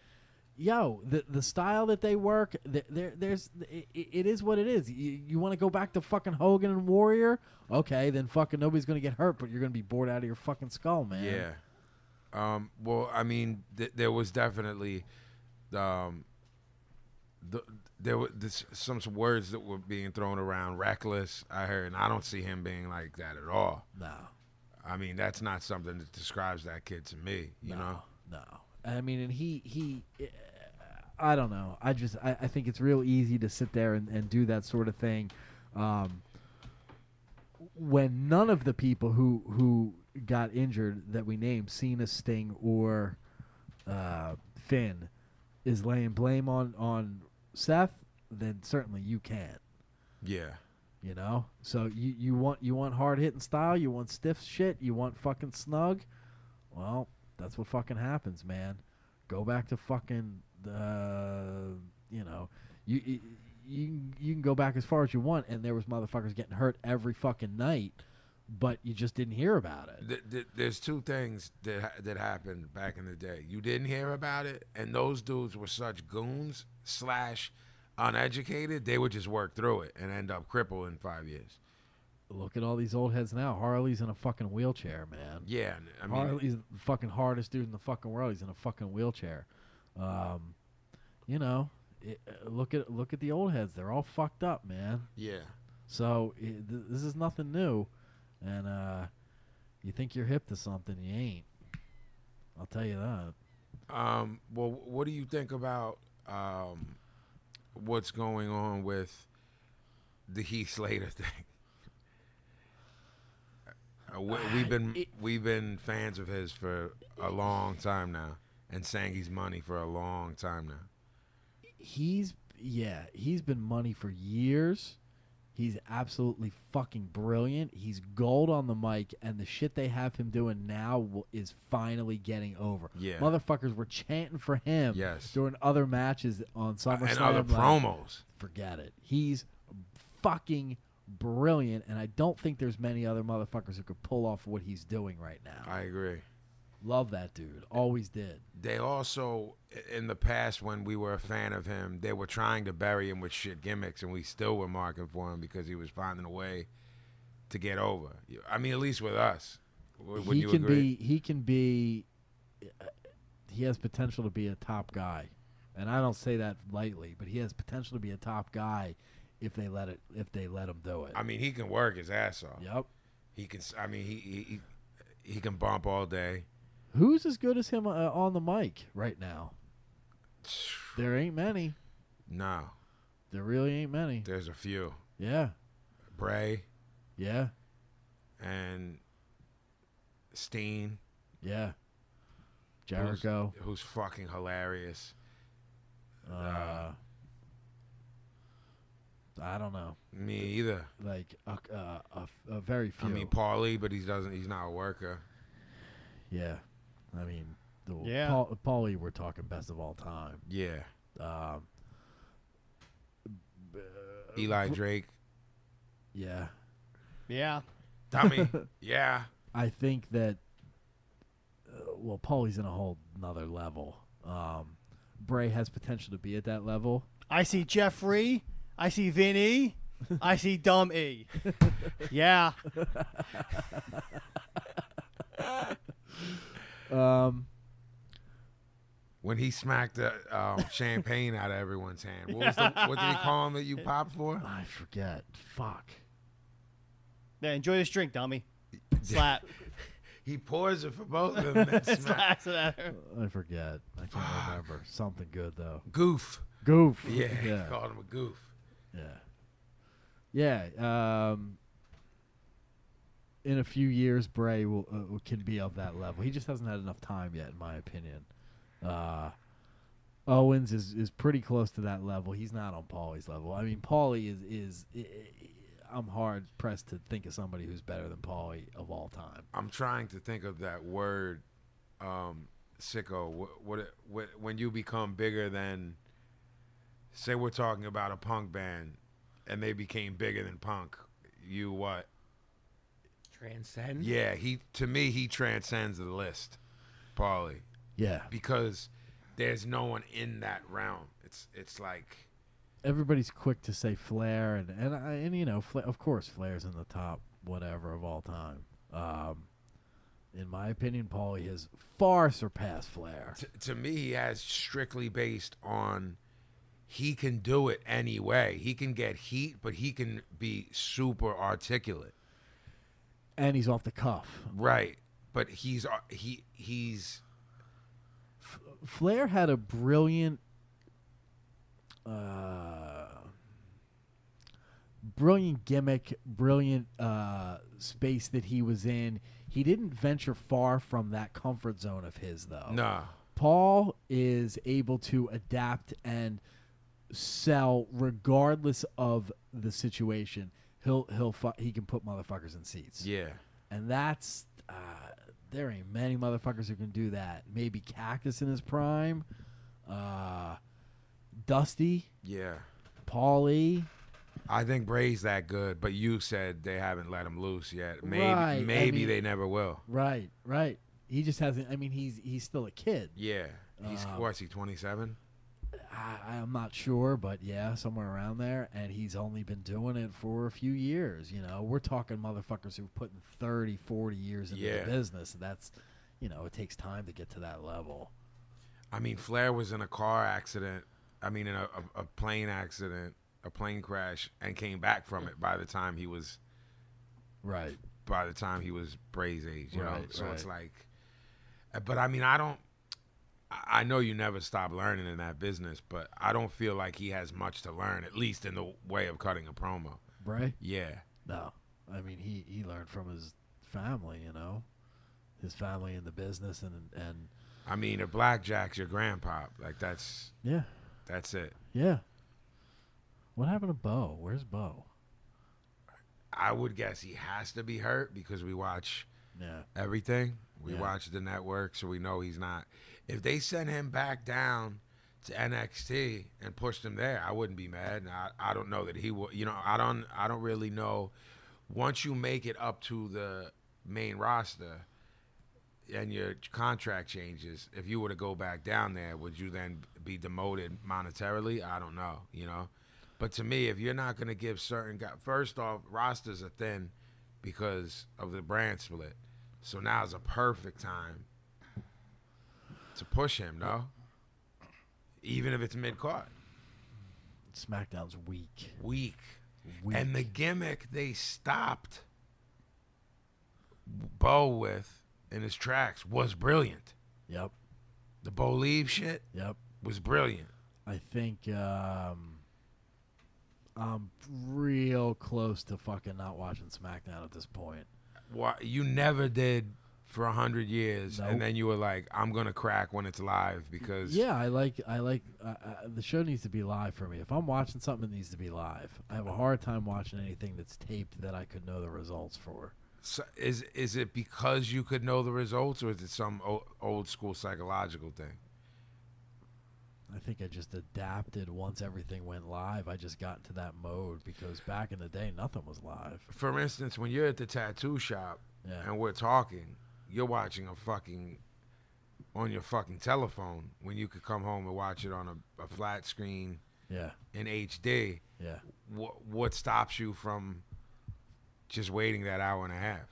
yo, the style that they work, it is what it is. You want to go back to fucking Hogan and Warrior? Okay, then fucking nobody's gonna get hurt, but you're gonna be bored out of your fucking skull, man. Yeah. Well, I mean, there was definitely, there were some words that were being thrown around. Reckless, I heard, and I don't see him being like that at all. No. I mean, that's not something that describes that kid to me. You know. No. I mean, and he I don't know. I think it's real easy to sit there and do that sort of thing. When none of the people who got injured that we named, Cena, Sting, or Finn, is laying blame on Seth, then certainly you can't. Yeah. You know? So you want hard hitting style, you want stiff shit, you want fucking snug. Well, that's what fucking happens, man. Go back to fucking you know, you can go back as far as you want, and there was motherfuckers getting hurt every fucking night, but you just didn't hear about it. There's 2 things that happened back in the day. You didn't hear about it, and those dudes were such goons / uneducated. They would just work through it and end up crippled in 5 years. Look at all these old heads now. Harley's in a fucking wheelchair, man. Yeah, I mean, Harley's the fucking hardest dude in the fucking world. He's in a fucking wheelchair. You know, look at the old heads. They're all fucked up, man. Yeah. So this is nothing new, and you think you're hip to something, you ain't. I'll tell you that. Well, what do you think about what's going on with the Heath Slater thing? We've been fans of his for a long time now, and saying he's money for a long time now. He's been money for years. He's absolutely fucking brilliant. He's gold on the mic, and the shit they have him doing now is finally getting over. Yeah, motherfuckers were chanting for him. Yes. During other matches on SummerSlam and other promos. Forget it. He's fucking brilliant, and I don't think there's many other motherfuckers who could pull off what he's doing right now. I agree. Love that dude. Always did. They also, in the past, when we were a fan of him, they were trying to bury him with shit gimmicks, and we still were marking for him because he was finding a way to get over. I mean, at least with us. Would you agree? He has potential to be a top guy, and I don't say that lightly, but he has potential to be a top guy if they let him do it. I mean, he can work his ass off. Yep. He can. I mean, he can bump all day. Who's as good as him on the mic right now? There ain't many. No. There really ain't many. There's a few. Yeah. Bray. Yeah. And Steen. Yeah. Jericho. Who's fucking hilarious. I don't know. Me either. Like a very few. I mean, Paulie, but he's not a worker. Yeah. I mean, Paulie, we're talking best of all time. Yeah. Eli Drake. Yeah. Yeah. Dummy. Yeah. I think that, Paulie's in a whole nother level. Bray has potential to be at that level. I see Jeffrey. I see Vinny. I see Dumb E. Yeah. When he smacked the champagne out of everyone's hand, what did he call him that you popped for? I forget. Fuck. Yeah, enjoy this drink, dummy. Slap. He pours it for both of them. And Slaps it at her. I forget. I can't remember. Something good though. Goof. Yeah. He called him a goof. Yeah. In a few years, Bray can be of that level. He just hasn't had enough time yet, in my opinion. Owens is pretty close to that level. He's not on Paulie's level. I mean, Paulie is I'm hard pressed to think of somebody who's better than Paulie of all time. I'm trying to think of that word, sicko. When you become bigger than Say we're talking about a punk band, and they became bigger than punk. You what? Transcend? Yeah, to me he transcends the list, Paulie. Yeah. Because there's no one in that realm. It's like everybody's quick to say Flair, and you know, of course, Flair's in the top whatever of all time. In my opinion, Paulie has far surpassed Flair. To me, he has strictly based on he can do it anyway. He can get heat, but he can be super articulate. And he's off the cuff. Right. But he's Flair had a brilliant gimmick, brilliant space that he was in. He didn't venture far from that comfort zone of his, though. Nah. Paul is able to adapt and sell regardless of the situation. He can put motherfuckers in seats. Yeah. And that's there ain't many motherfuckers who can do that. Maybe Cactus in his prime, Dusty. Yeah. Paulie. I think Bray's that good, but you said they haven't let him loose yet. Maybe Right. maybe they never will. Right. He just hasn't. I mean, he's still a kid. Yeah. He's what's he 27? I'm not sure, but yeah, somewhere around there. And he's only been doing it for a few years. You know, we're talking motherfuckers who've put in 30, 40 years into the business. That's, you know, it takes time to get to that level. I mean, Flair was in a car accident. I mean, in a plane accident, a plane crash, and came back from it by the time he was right. By the time he was Bray's age, you know. So right. it's like, but I mean, I know you never stop learning in that business, but I don't feel like he has much to learn, at least in the way of cutting a promo. Bray? Yeah. No. I mean, he learned from his family, you know, his family in the business, and I mean, if Blackjack's your grandpa, like that's it. Yeah. What happened to Bo? Where's Bo? I would guess he has to be hurt because we watch everything. We watch the network, so we know he's not. If they sent him back down to NXT and pushed him there, I wouldn't be mad. I don't know that he will. You know, I don't really know. Once you make it up to the main roster and your contract changes, if you were to go back down there, would you then be demoted monetarily? I don't know. You know, but to me, if you're not going to give certain guys, first off, rosters are thin because of the brand split. So now is a perfect time to push him, no? Even if it's mid-card. SmackDown's weak. Weak. And the gimmick they stopped Bo with in his tracks was brilliant. Yep. The Bo Leave shit was brilliant. I think I'm real close to fucking not watching SmackDown at this point. Why, you never did for 100 years, Nope. and then you were like, I'm going to crack when it's live because... Yeah, I like the show needs to be live for me. If I'm watching something, it needs to be live. I have a hard time watching anything that's taped that I could know the results for. So is it because you could know the results, or is it some old school psychological thing? I think I just adapted once everything went live. I just got into that mode because back in the day, nothing was live. For instance, when you're at the tattoo shop and we're talking, you're watching on your fucking telephone when you could come home and watch it on a flat screen in HD. Yeah. What stops you from just waiting that hour and a half?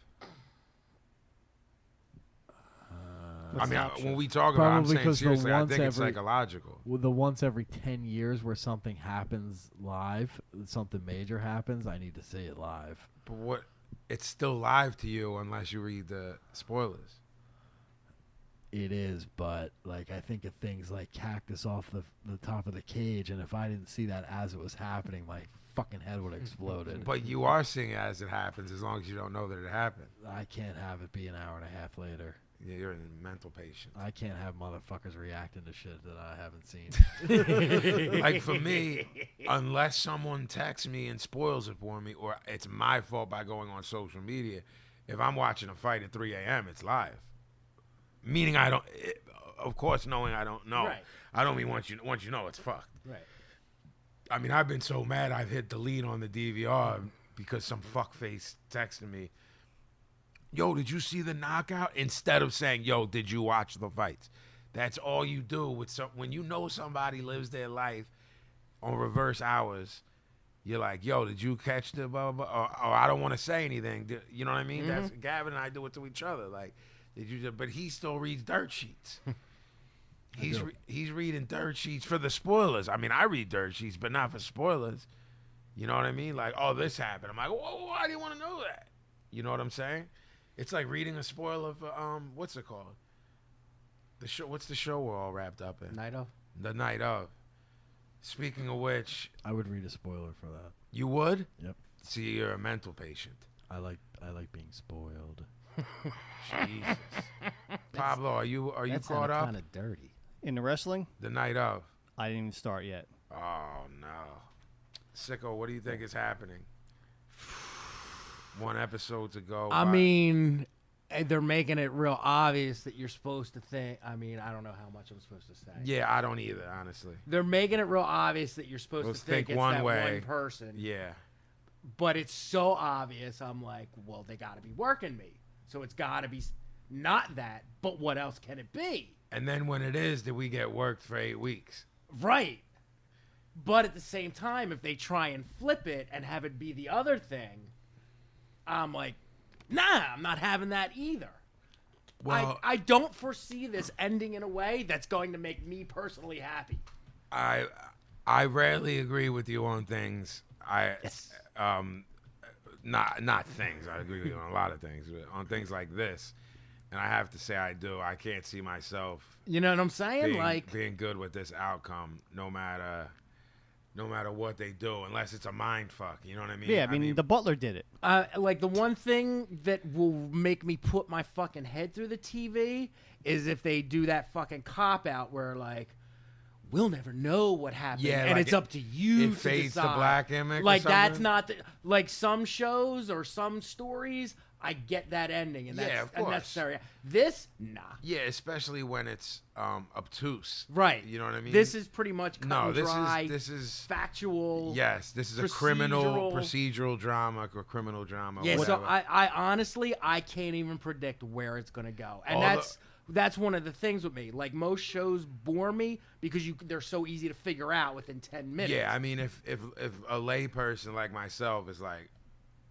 I mean, when we talk about it, I'm saying seriously, I think it's psychological. The once every 10 years where something happens live, something major happens, I need to see it live. But it's still live to you unless you read the spoilers. It is, but like I think of things like Cactus off the top of the cage, and if I didn't see that as it was happening, my fucking head would have exploded. But you are seeing it as it happens, as long as you don't know that it happened. I can't have it be an hour and a half later. Yeah, you're in mental patience. I can't have motherfuckers reacting to shit that I haven't seen. Like for me, unless someone texts me and spoils it for me, or it's my fault by going on social media, if I'm watching a fight at 3 a.m., it's live. Meaning I don't, of course, knowing I don't know. Right. I don't mean once you know it's fucked. Right. I mean, I've been so mad I've hit delete on the DVR because some fuckface texted me, yo, did you see the knockout? Instead of saying, yo, did you watch the fights? That's all you do with when you know somebody lives their life on reverse hours. You're like, yo, did you catch the blah, blah, blah? Or I don't want to say anything. You know what I mean? That's Gavin and I do it to each other. Like, did you? But he still reads dirt sheets. He's reading dirt sheets for the spoilers. I mean, I read dirt sheets, but not for spoilers. You know what I mean? Like, oh, this happened. I'm like, whoa, why do you want to know that? You know what I'm saying? It's like reading a spoiler for what's it called? The show. What's the show we're all wrapped up in? Night of. The Night of. Speaking of which, I would read a spoiler for that. You would? Yep. See, you're a mental patient. I like being spoiled. Jesus. Pablo, are you caught up? Kind of dirty. In the wrestling? The Night of. I didn't even start yet. Oh no. Sicko, what do you think is happening? One episode to go. I mean, they're making it real obvious that you're supposed to think. I mean, I don't know how much I'm supposed to say. Yeah, I don't either, honestly. They're making it real obvious that you're supposed to think it's one that way. one person. Yeah. But it's so obvious. I'm like, well, they got to be working me. So it's got to be not that, but what else can it be? And then when it is, did we get worked for 8 weeks? Right. But at the same time, if they try and flip it and have it be the other thing, I'm like, nah, I'm not having that either. Well, I don't foresee this ending in a way that's going to make me personally happy. I rarely agree with you on things. Not things. I agree with you on a lot of things. But on things like this, and I have to say I do. I can't see myself. You know what I'm saying? Being good with this outcome, no matter what they do, unless it's a mind fuck. You know what I mean? Yeah, I mean the Butler did it. Like the one thing that will make me put my fucking head through the TV is if they do that fucking cop out where like, we'll never know what happened, and like it's up to you it to fades decide. to black image. Like that's not like some shows or some stories. I get that ending, and that's unnecessary. This, nah. Yeah, especially when it's obtuse. Right. You know what I mean? This is pretty much cut and dry. This is factual. Yes, this is a procedural drama or criminal drama. Yeah, whatever. so I honestly I can't even predict where it's gonna go, and that's one of the things with me. Like most shows bore me because they're so easy to figure out within 10 minutes. Yeah, I mean, if a lay person like myself is like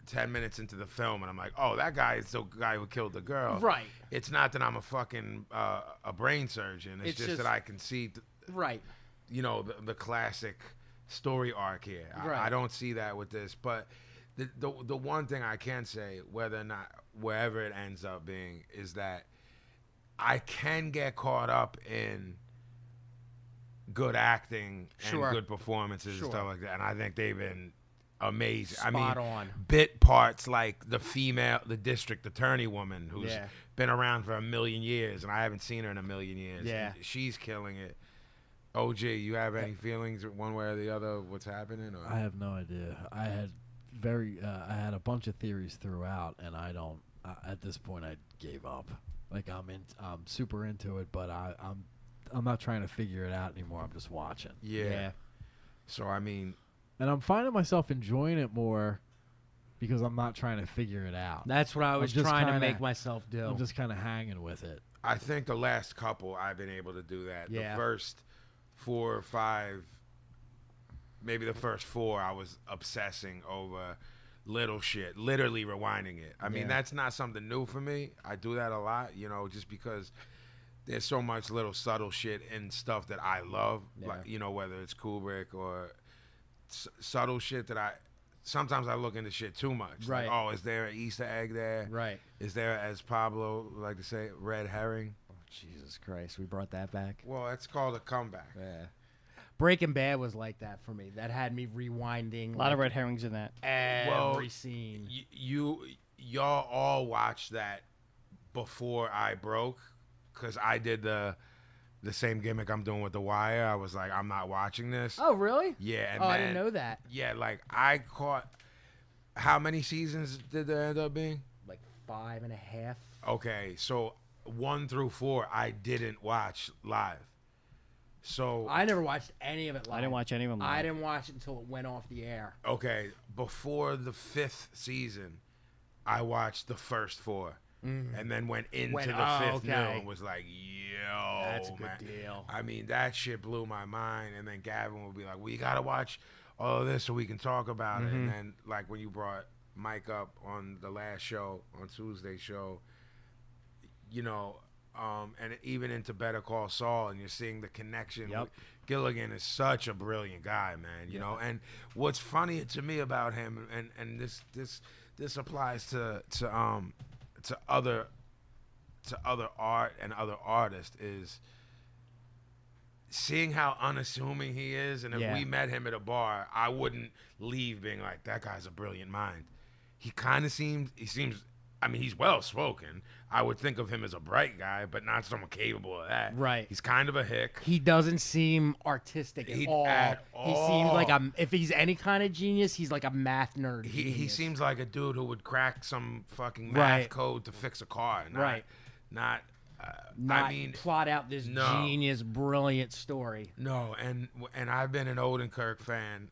10 minutes into the film and I'm like, oh, that guy is the guy who killed the girl. Right. It's not that I'm a fucking a brain surgeon. It's just that I can see, right. You know, the classic story arc here. Right. I don't see that with this. But the one thing I can say, whether or not wherever it ends up being, is that I can get caught up in good acting and good performances and stuff like that. And I think they've been amazing. Spot on. Bit parts like the district attorney woman who's been around for 1,000,000 years, and I haven't seen her in 1,000,000 years. Yeah. She's killing it. OG, you have any feelings one way or the other of what's happening? Or? I have no idea. I had a bunch of theories throughout, and I don't. At this point, I gave up. Like I'm super into it, but I'm not trying to figure it out anymore. I'm just watching. Yeah. So I mean, and I'm finding myself enjoying it more because I'm not trying to figure it out. That's what I was trying to make myself do. I'm just kind of hanging with it. I think the last couple I've been able to do that. Yeah. The first 4 or 5, maybe the first 4, I was obsessing over little shit, literally rewinding it. I mean, that's not something new for me. I do that a lot, you know, just because there's so much little subtle shit in stuff that I love, like, you know, whether it's Kubrick or subtle shit that sometimes I look into shit too much. Right. Like, oh, is there an Easter egg there? Right. Is there, as Pablo would like to say, red herring? Oh, Jesus Christ, we brought that back. Well, that's called a comeback. Yeah. Breaking Bad was like that for me. That had me rewinding. A lot of red herrings in that. Every scene. Y'all all watched that before I broke, because I did the same gimmick I'm doing with The Wire. I was like, I'm not watching this. Oh, really? Yeah. And I didn't know that. Yeah, like I caught. How many seasons did there end up being? Like 5.5. Okay, so 1 through 4 I didn't watch live. So I never watched any of it live. I didn't watch any of them. I didn't watch it until it went off the air. okay, before the 5th season, I watched the first 4. And then went into the 5th new and was like, yo, That's a good man. deal. I mean, that shit blew my mind. And then Gavin would be like, well, you got to watch all of this so we can talk about it. And then, like, when you brought Mike up on the last show, on Tuesday's show, you know, and even into Better Call Saul, and you're seeing the connection. Yep. Gilligan is such a brilliant guy, man, you know. And what's funny to me about him, and this applies to other art and other artists, is seeing how unassuming he is. And if we met him at a bar, I wouldn't leave being like, that guy's a brilliant mind. He seems, I mean, he's well spoken. I would think of him as a bright guy, but not someone capable of that. Right. He's kind of a hick. He doesn't seem artistic at all. He seems like if he's any kind of genius, he's like a math nerd. He seems like a dude who would crack some fucking math code to fix a car. Not I mean, plot out this genius, brilliant story. No, and I've been an Odenkirk fan.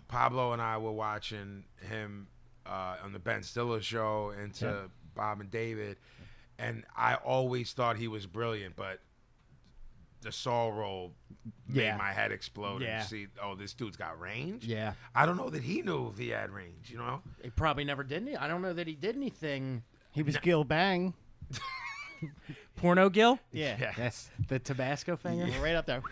Pablo and I were watching him on the Ben Stiller show into Bob and David, and I always thought he was brilliant, but the Saul role made my head explode. And see, this dude's got range. Yeah, I don't know that he knew if he had range. You know, he probably never did. I don't know that he did anything. He was Gil Bang. Porno Gil? Yeah. Yes. The Tabasco finger? Right up there.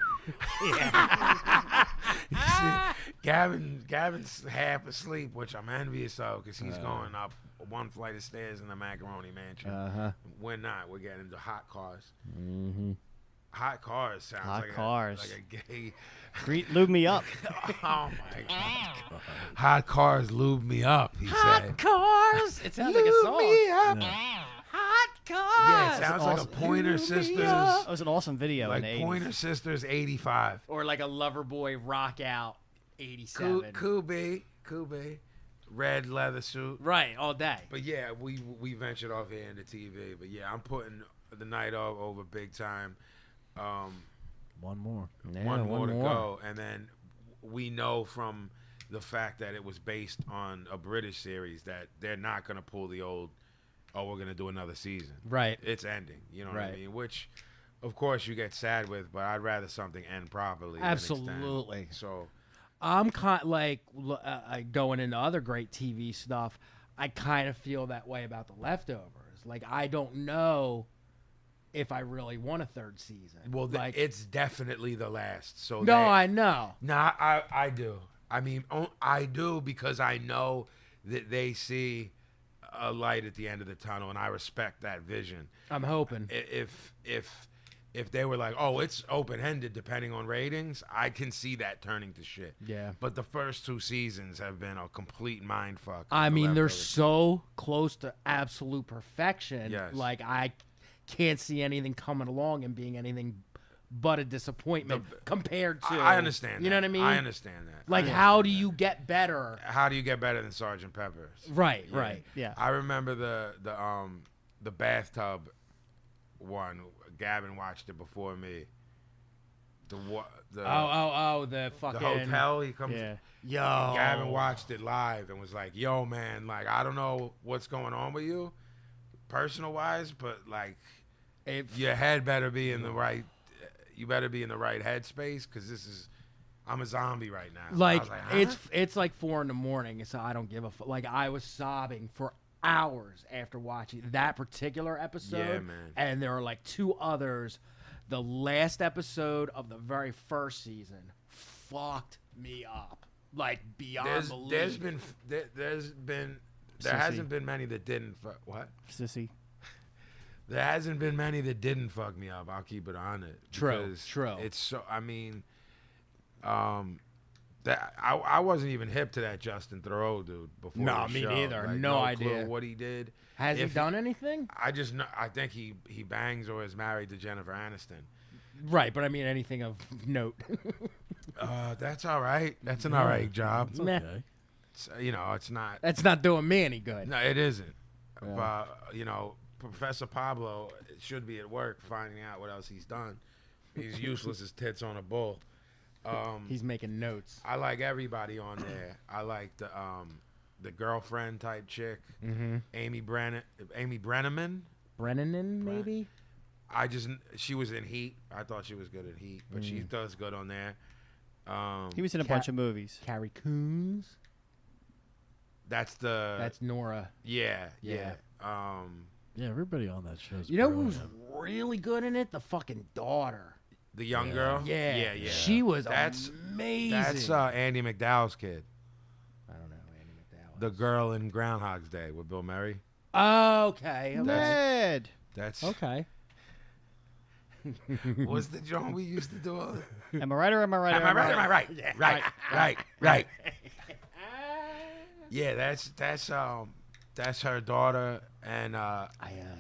Gavin's half asleep, which I'm envious of, because he's going up one flight of stairs in the Macaroni Mansion. We're not. We're getting into hot cars. Hot cars sounds like a gay. Lube me up. Oh my God. Hot cars lube me up, he said. Hot cars! It sounds like a song. Lube me up. Hot cars! Yeah, it sounds like a Pointer Sisters. That was an awesome video Like in the 80s. Pointer Sisters 85. Or like a Loverboy Rock Out 87. Could be. Red leather suit. Right, all day. But yeah, we ventured off here into TV. But yeah, I'm putting the night off over big time. One more. One more to go. And then we know from the fact that it was based on a British series that they're not going to pull the old, we're going to do another season. Right. It's ending. You know what I mean? Which, of course, you get sad with, but I'd rather something end properly. Absolutely. Than extend. So I'm kind of like going into other great TV stuff. I kind of feel that way about The Leftovers. Like, I don't know if I really want a third season. Well, like, it's definitely the last. So I know. Nah, I do. I mean, I do, because I know that they see a light at the end of the tunnel, and I respect that vision. I'm hoping. If they were like, it's open-ended depending on ratings, I can see that turning to shit. Yeah. But the first 2 seasons have been a complete mindfuck. I mean, they're so close to absolute perfection. Yes. Like, I can't see anything coming along and being anything but a disappointment compared to. I understand. You know what I mean? I understand that. Like, how do you get better? How do you get better than Sgt. Pepper's? Right. Yeah. Right. Yeah. I remember the bathtub one. Gavin watched it before me. The fucking the hotel. He comes. Yeah. Yo. Gavin watched it live and was like, "Yo, man, like, I don't know what's going on with you, personal wise, but like, your head better be in the right. You better be in the right headspace, because I'm a zombie right now." Like, I was like, huh? it's like 4 a.m, so I don't give a fuck. Like, I was sobbing for hours after watching that particular episode. Yeah, man. And there are like 2 others. The last episode of the very first season fucked me up, like, beyond belief. There hasn't been many that didn't. What? Sissy. There hasn't been many that didn't fuck me up. I'll keep it on it. True. It's so. I mean, that I wasn't even hip to that Justin Theroux dude before. No, the me show. neither. Like, no idea idea what he did. Has he done anything? I just know. I think he bangs or is married to Jennifer Aniston. Right, but I mean anything of note. That's all right. That's an all right job. It's okay. It's, it's not. That's not doing me any good. No, it isn't. But Professor Pablo should be at work finding out what else he's done. He's useless as tits on a bull. He's making notes. I like everybody on there. I like the girlfriend type chick, Amy Brenneman. Maybe. She was in Heat. I thought she was good at Heat, but she does good on there. He was in a bunch of movies. Carrie Coons. That's Nora. Yeah. Yeah, everybody on that show. You know who's really good in it? The fucking daughter. The young girl. Yeah. She was amazing. That's Andy McDowell's kid. I don't know who Andy McDowell. The girl in Groundhog's Day with Bill Murray. Okay. Ned. That's Okay. What's the joint we used to do? Am I right or am I right? Am I right? Am I right? Yeah. Right. Yeah, that's her daughter, and I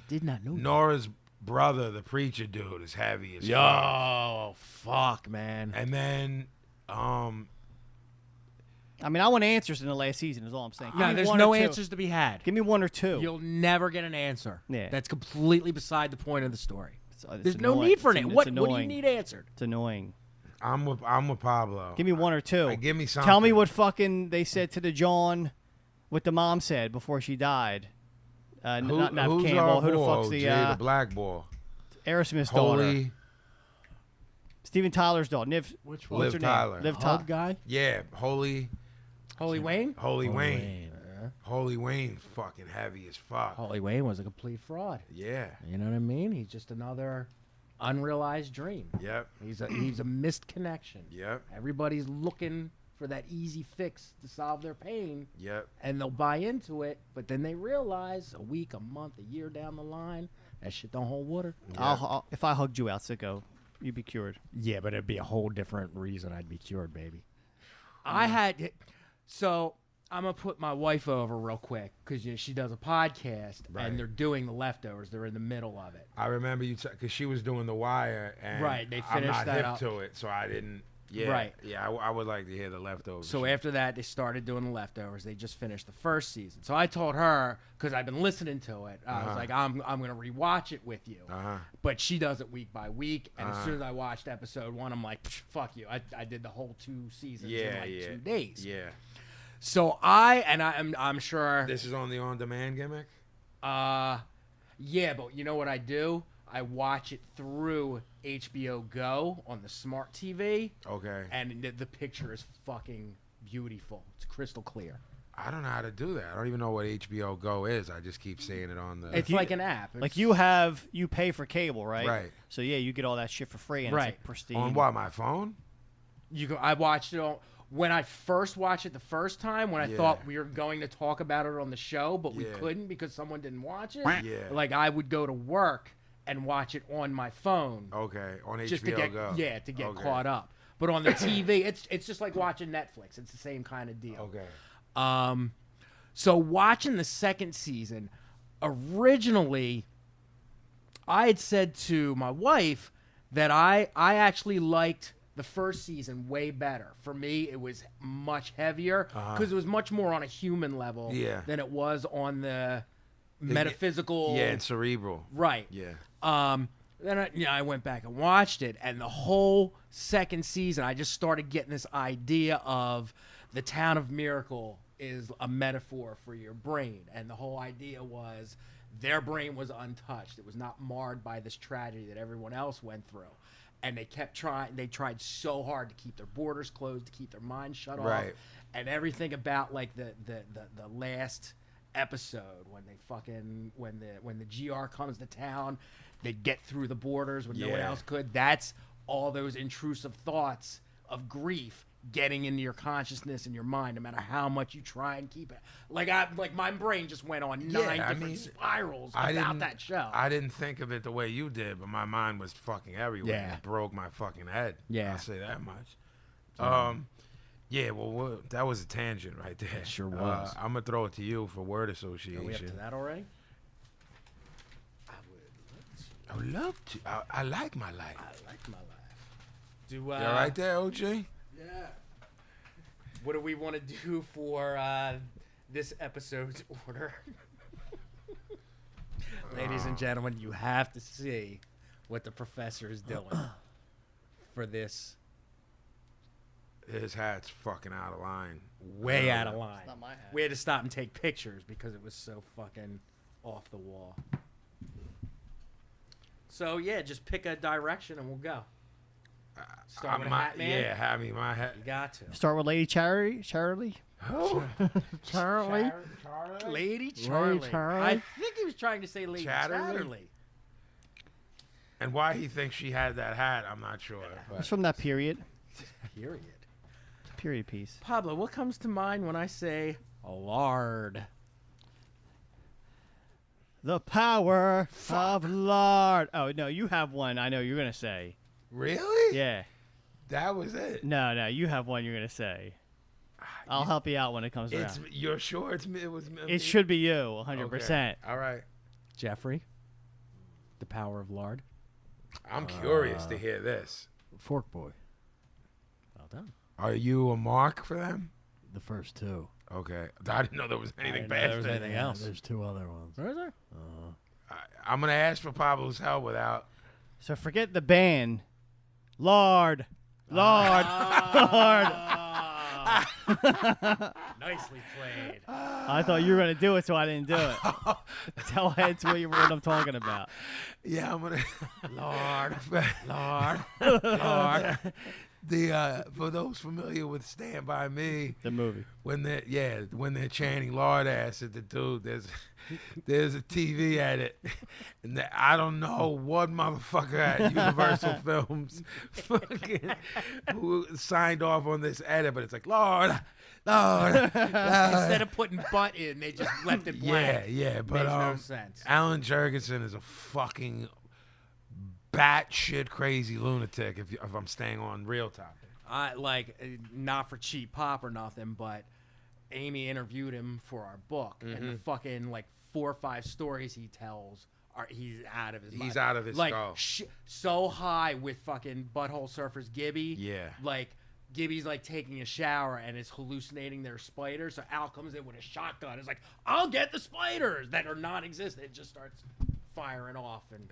did not know. Nora's brother, the preacher dude, is heavy as fuck. Yo, fuck, man. And then, I mean, I want answers in the last season. Is all I'm saying. No, there's no answers to be had. Give me one or two. You'll never get an answer. Yeah. That's completely beside the point of the story. It's There's no annoying. need for it. What do you annoying. need answered? It's annoying. I'm with Pablo. Give me one or two. Give me something. Tell me what fucking they said to the John, what the mom said before she died. Not who's Campbell. our Who the boy, fuck's the black boy? Aerosmith's daughter. Holy Steven Tyler's daughter. Which one? What's her Liv Tyler. name? Liv Hug Tyler. guy? Yeah, Holy Wayne? Wayne. Holy Wayne, fucking heavy as fuck. Holy Wayne was a complete fraud. Yeah. You know what I mean? He's just another unrealized dream. Yep. He's a missed connection. Yep. Everybody's looking for that easy fix to solve their pain, Yep. and they'll buy into it, but then they realize a week, a month, a year down the line, that shit don't hold water. I'll, if I hugged you out, sicko, you'd be cured. Yeah, but it'd be a whole different reason I'd be cured, baby. So I'm going to put my wife over real quick because she does a podcast, Right. and they're doing The Leftovers. They're in the middle of it. I remember you because she was doing The Wire, and Right, they I'm finished not that hip up. to it, so I didn't. Yeah, Right. Yeah, I would like to hear The Leftovers. So after that, they started doing The Leftovers. They just finished the first season. So I told her, because I've been listening to it, I was like, I'm going to rewatch it with you. But she does it week by week. And as soon as I watched episode 1, I'm like, fuck you. I did the whole 2 seasons in like 2 days. Yeah. So I'm sure. This is on the on-demand gimmick? Yeah, but you know what I do? I watch it through HBO Go on the smart TV. Okay. And the picture is fucking beautiful. It's crystal clear. I don't know how to do that. I don't even know what HBO Go is. I just keep seeing it on the... It's like an app. Like you pay for cable, right? Right. So yeah, you get all that shit for free, and Right. it's like pristine. On what, my phone? I watched it on... When I first watched it the first time, when I thought we were going to talk about it on the show, but we couldn't because someone didn't watch it. Yeah. Like I would go to work and watch it on my phone. Okay, on HBO Just to get Go. to get caught up. But on the TV, it's just like watching Netflix. It's the same kind of deal. Okay. So watching the second season, originally, I had said to my wife that I actually liked the first season way better. For me, it was much heavier because it was much more on a human level than it was on the metaphysical. Yeah, and cerebral. Right. Yeah. Then I went back and watched it, and the whole second season, I just started getting this idea of the town of Miracle is a metaphor for your brain, and the whole idea was their brain was untouched. It was not marred by this tragedy that everyone else went through. And they kept trying. They tried so hard to keep their borders closed, to keep their minds shut off, and everything about like the last episode when the GR comes to town, they get through the borders when no one else could. That's all those intrusive thoughts of grief getting into your consciousness and your mind, no matter how much you try and keep it. Like my brain just went on 9 different spirals about that show. I didn't think of it the way you did, but my mind was fucking everywhere. Yeah. It broke my fucking head. Yeah. I'll say that much. Yeah, well, that was a tangent right there. It sure was. I'm going to throw it to you for word association. Are we up to that already? I would love to. I like my life. I like my life. You all right there, OJ? Yeah. What do we want to do for this episode's order? Ladies and gentlemen, you have to see what the professor is doing. for this. His hat's fucking out of line. Way out of line. It's not my hat. We had to stop and take pictures because it was so fucking off the wall. So yeah, just pick a direction and we'll go. Start with a hat, man. Yeah, have me my hat. You got to. Start with Lady Charlie. Charlie. Lady Charlie. Charlie? I think he was trying to say Lady Chatterley? Chatterley. And why he thinks she had that hat, I'm not sure. It's But from that period. Period. Period piece. Pablo, what comes to mind when I say lard? The power of lard. Oh no, you have one. I know you're gonna say. really? Yeah. That was it. No, you have one. You're gonna say. I'll help you out when it comes It's around. you're sure it's me? It was me? It should be you, 100%. Okay. All right. Jeffrey. The power of lard. I'm curious to hear this. Fork Boy. Well done. Are you a mark for them? The first two. Okay. I didn't know there was anything didn't know there was past it. anything else. There's two other ones. Where is there? I'm gonna ask for Pablo's help without. So forget the band. Lard. Lard. Lard. Nicely played. I thought you were going to do it, so I didn't do it. Tell heads what I'm talking about. Yeah, I'm gonna. Lord. Lord. Lord. The for those familiar with Stand By Me, The movie. when they're chanting "Lord ass" at the dude, there's a TV edit, and I don't know what motherfucker at Universal Films fucking who signed off on this edit, but it's like Lord. Instead of putting butt in, they just left it blank. Yeah, but Makes no sense. Alan Jurgensen is a fucking batshit crazy lunatic. If I'm staying on real topic, Not for cheap pop or nothing, but Amy interviewed him for our book, and the fucking 4 or 5 stories he tells he's out of his mind. He's out of his skull. So high with fucking Butthole Surfers Gibby. Yeah. Gibby's taking a shower and is hallucinating their spiders. So Al comes in with a shotgun. It's like, I'll get the spiders that are non-existent. It just starts firing off and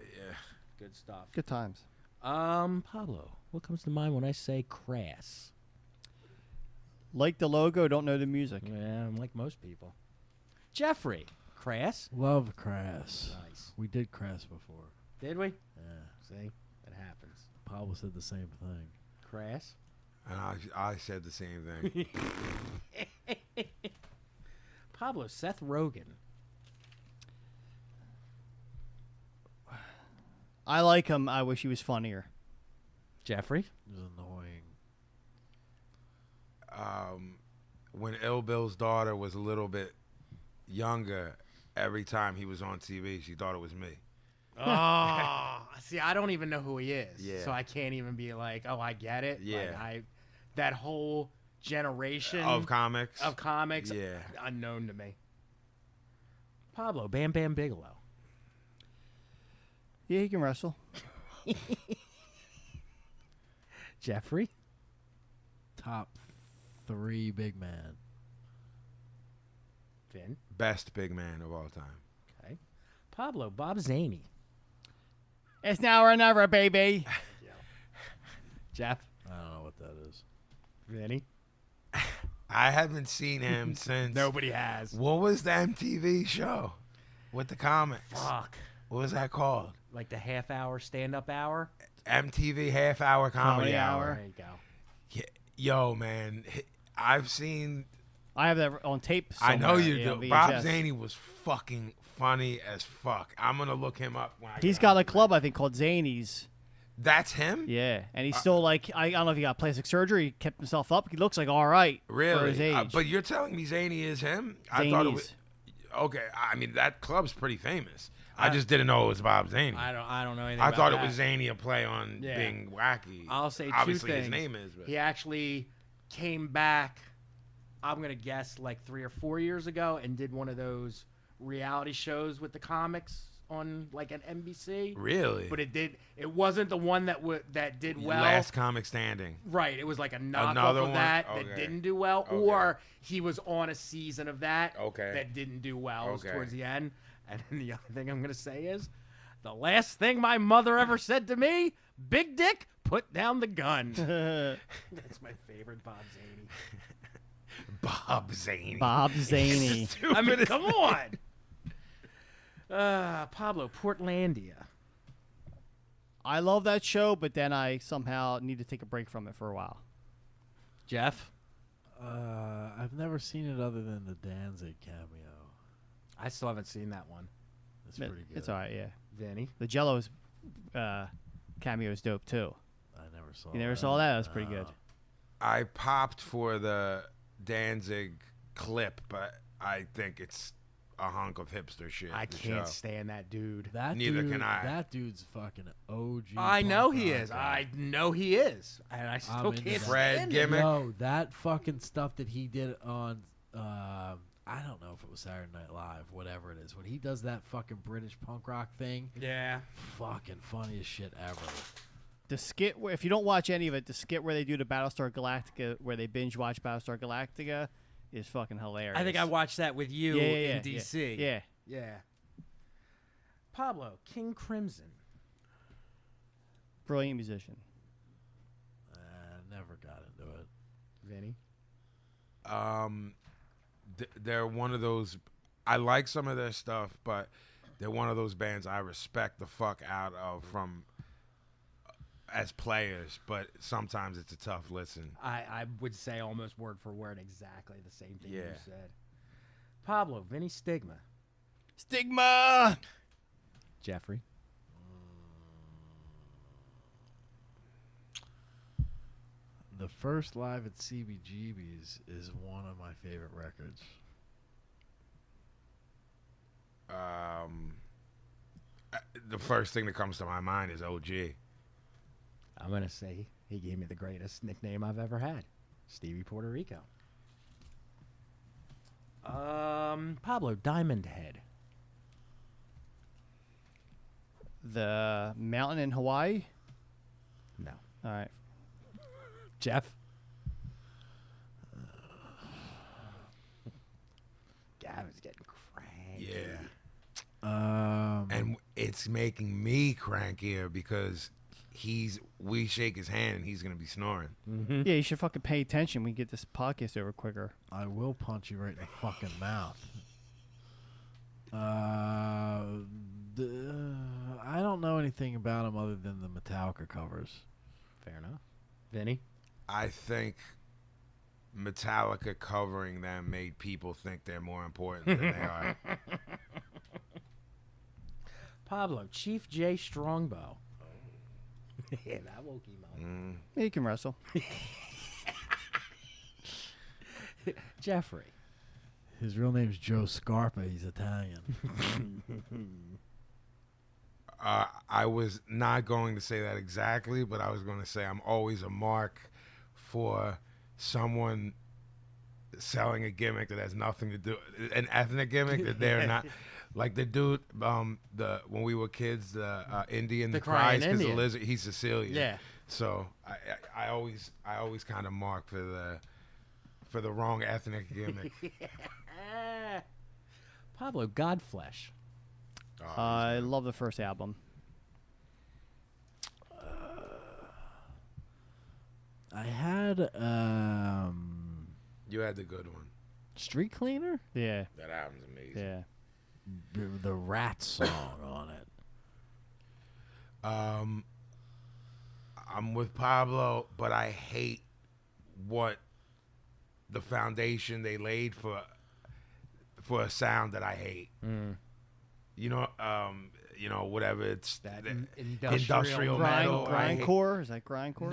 good stuff. Good times. Pablo, what comes to mind when I say crass? Like the logo, don't know the music. Yeah, I'm like most people. Jeffrey, crass? Love Crass. Nice. We did Crass before. Did we? Yeah. See, it happens. Pablo said the same thing. Crass? and I said the same thing. Pablo, Seth Rogen. I like him. I wish he was funnier. Jeffrey? It was annoying. When Ill Bill's daughter was a little bit younger, every time he was on TV, she thought it was me. Oh, see, I don't even know who he is. Yeah. So I can't even be like, oh, I get it. Yeah. That whole generation Of comics? yeah, unknown to me. Pablo, Bam Bam Bigelow. Yeah, he can wrestle. Jeffrey? Top 3 big man. Vin? Best big man of all time. Okay. Pablo, Bob Zaney. It's now or never, baby. Jeff? I don't know what that is. Vinny? I haven't seen him since. Nobody has. What was the MTV show with the comics? Fuck. What was that called? Like the half-hour stand-up hour? MTV half-hour comedy hour. There you go. Yeah, yo, man, I've seen. I have that on tape somewhere. I know you yeah, do. VHS. Bob Zaney was fucking funny as fuck. I'm gonna look him up. When He's got a club, I think, called Zany's. That's him. Yeah, and he's still I don't know if he got plastic surgery. He kept himself up. He looks like all right Really? for his age. But you're telling me Zaney is him? I thought it Zanies. was. Okay, I mean that club's pretty famous. I just didn't know it was Bob Zaney. I don't know anything I about thought that. it was Zaney a play on Yeah. being wacky. I'll say Obviously two things. his name is. But. He actually came back, I'm going to guess, 3 or 4 years ago and did one of those reality shows with the comics on an NBC. Really? But it wasn't the one that did well. Last Comic Standing. Right. It was like a knockoff Another of one? that Okay. that didn't do well. Okay. Or he was on a season of that Okay. that didn't do well. It was Okay. towards the end. And then the other thing I'm going to say is, the last thing my mother ever said to me, big dick, put down the gun. That's my favorite Bob Zaney. Bob Zaney. Bob Zaney. I mean, come on. Pablo, Portlandia. I love that show, but then I somehow need to take a break from it for a while. Jeff? I've never seen it other than the Danzig cameo. I still haven't seen that one. It's pretty good. It's all right, yeah. Vinny? The Jello's cameo is dope, too. I never saw You never saw that? That was pretty good. I popped for the Danzig clip, but I think it's a hunk of hipster shit. I the can't show. stand that dude. Neither can I. That dude's fucking OG. I know punk he rock is. guy. I know he is. And I still into can't that. Fred stand Gimmick. him. No, that fucking stuff that he did on, I don't know if it was Saturday Night Live, whatever it is. When he does that fucking British punk rock thing, Yeah. fucking funniest shit ever. The skit, if you don't watch any of it, the skit where they do the Battlestar Galactica, where they binge watch Battlestar Galactica, is fucking hilarious. I think I watched that with you yeah, in D.C. Yeah. Yeah. Pablo, King Crimson. Brilliant musician. Never got into it. Vinny? They're one of those. I like some of their stuff, but they're one of those bands I respect the fuck out of from as players. But sometimes it's a tough listen. I would say almost word for word exactly the same thing you Yeah. said. Pablo, Vinny Stigma. Stigma! Jeffrey. The first live at CBGB's is one of my favorite records. The first thing that comes to my mind is OG. I'm going to say he gave me the greatest nickname I've ever had. Stevie Puerto Rico. Pablo, Diamond Head. The mountain in Hawaii? No. All right. Jeff? Gavin's getting cranky. Yeah. And it's making me crankier because we shake his hand and he's gonna be snoring. Mm-hmm. Yeah, you should fucking pay attention. We can get this podcast over quicker. I will punch you right in the fucking mouth. I don't know anything about him other than the Metallica covers. Fair enough. Vinny? I think Metallica covering them made people think they're more important than they are. Pablo, Chief J Strongbow. Yeah, that woke him up. Yeah, you can wrestle. Jeffrey. His real name's Joe Scarpa. He's Italian. I was not going to say that exactly, but I was going to say I'm always a mark for someone selling a gimmick that has nothing to do, an ethnic gimmick that they're not. Like the dude, when we were kids, the Indian The that cries crying because the Indian. lizard, he's Sicilian. Yeah. So I always kind of mark for the wrong ethnic gimmick. Pablo, Godflesh. I love the first album. I had You had the good one. Street Cleaner? Yeah. That album's amazing. Yeah. The Rat song on it. I'm with Pablo, but I hate what the foundation they laid for a sound that I hate. You know, whatever it's That the industrial metal. I hate- Grindcore? Is that grindcore?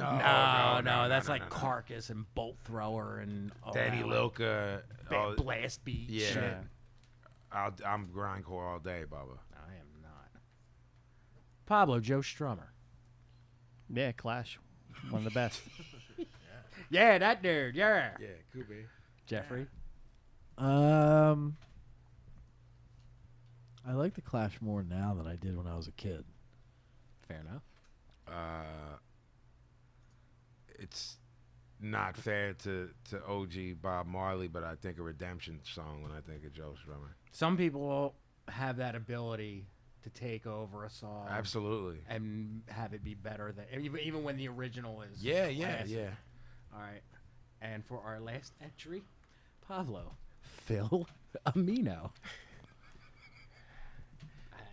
No, that's like Carcass and Bolt Thrower and all Danny that, Lilka. all- blast beat Yeah. shit. I'm grindcore all day, Bubba. I am not. Pablo, Joe Strummer. Yeah, Clash. One of the best. Yeah, that dude. Yeah. Yeah, could be. Jeffrey. I like the Clash more now than I did when I was a kid. Fair enough. It's not fair to OG Bob Marley, but I think a redemption song when I think of Joe Strummer. Some people have that ability to take over a song. Absolutely. And have it be better than even when the original is. Yeah. All right. And for our last entry, Pablo, Phil Amino.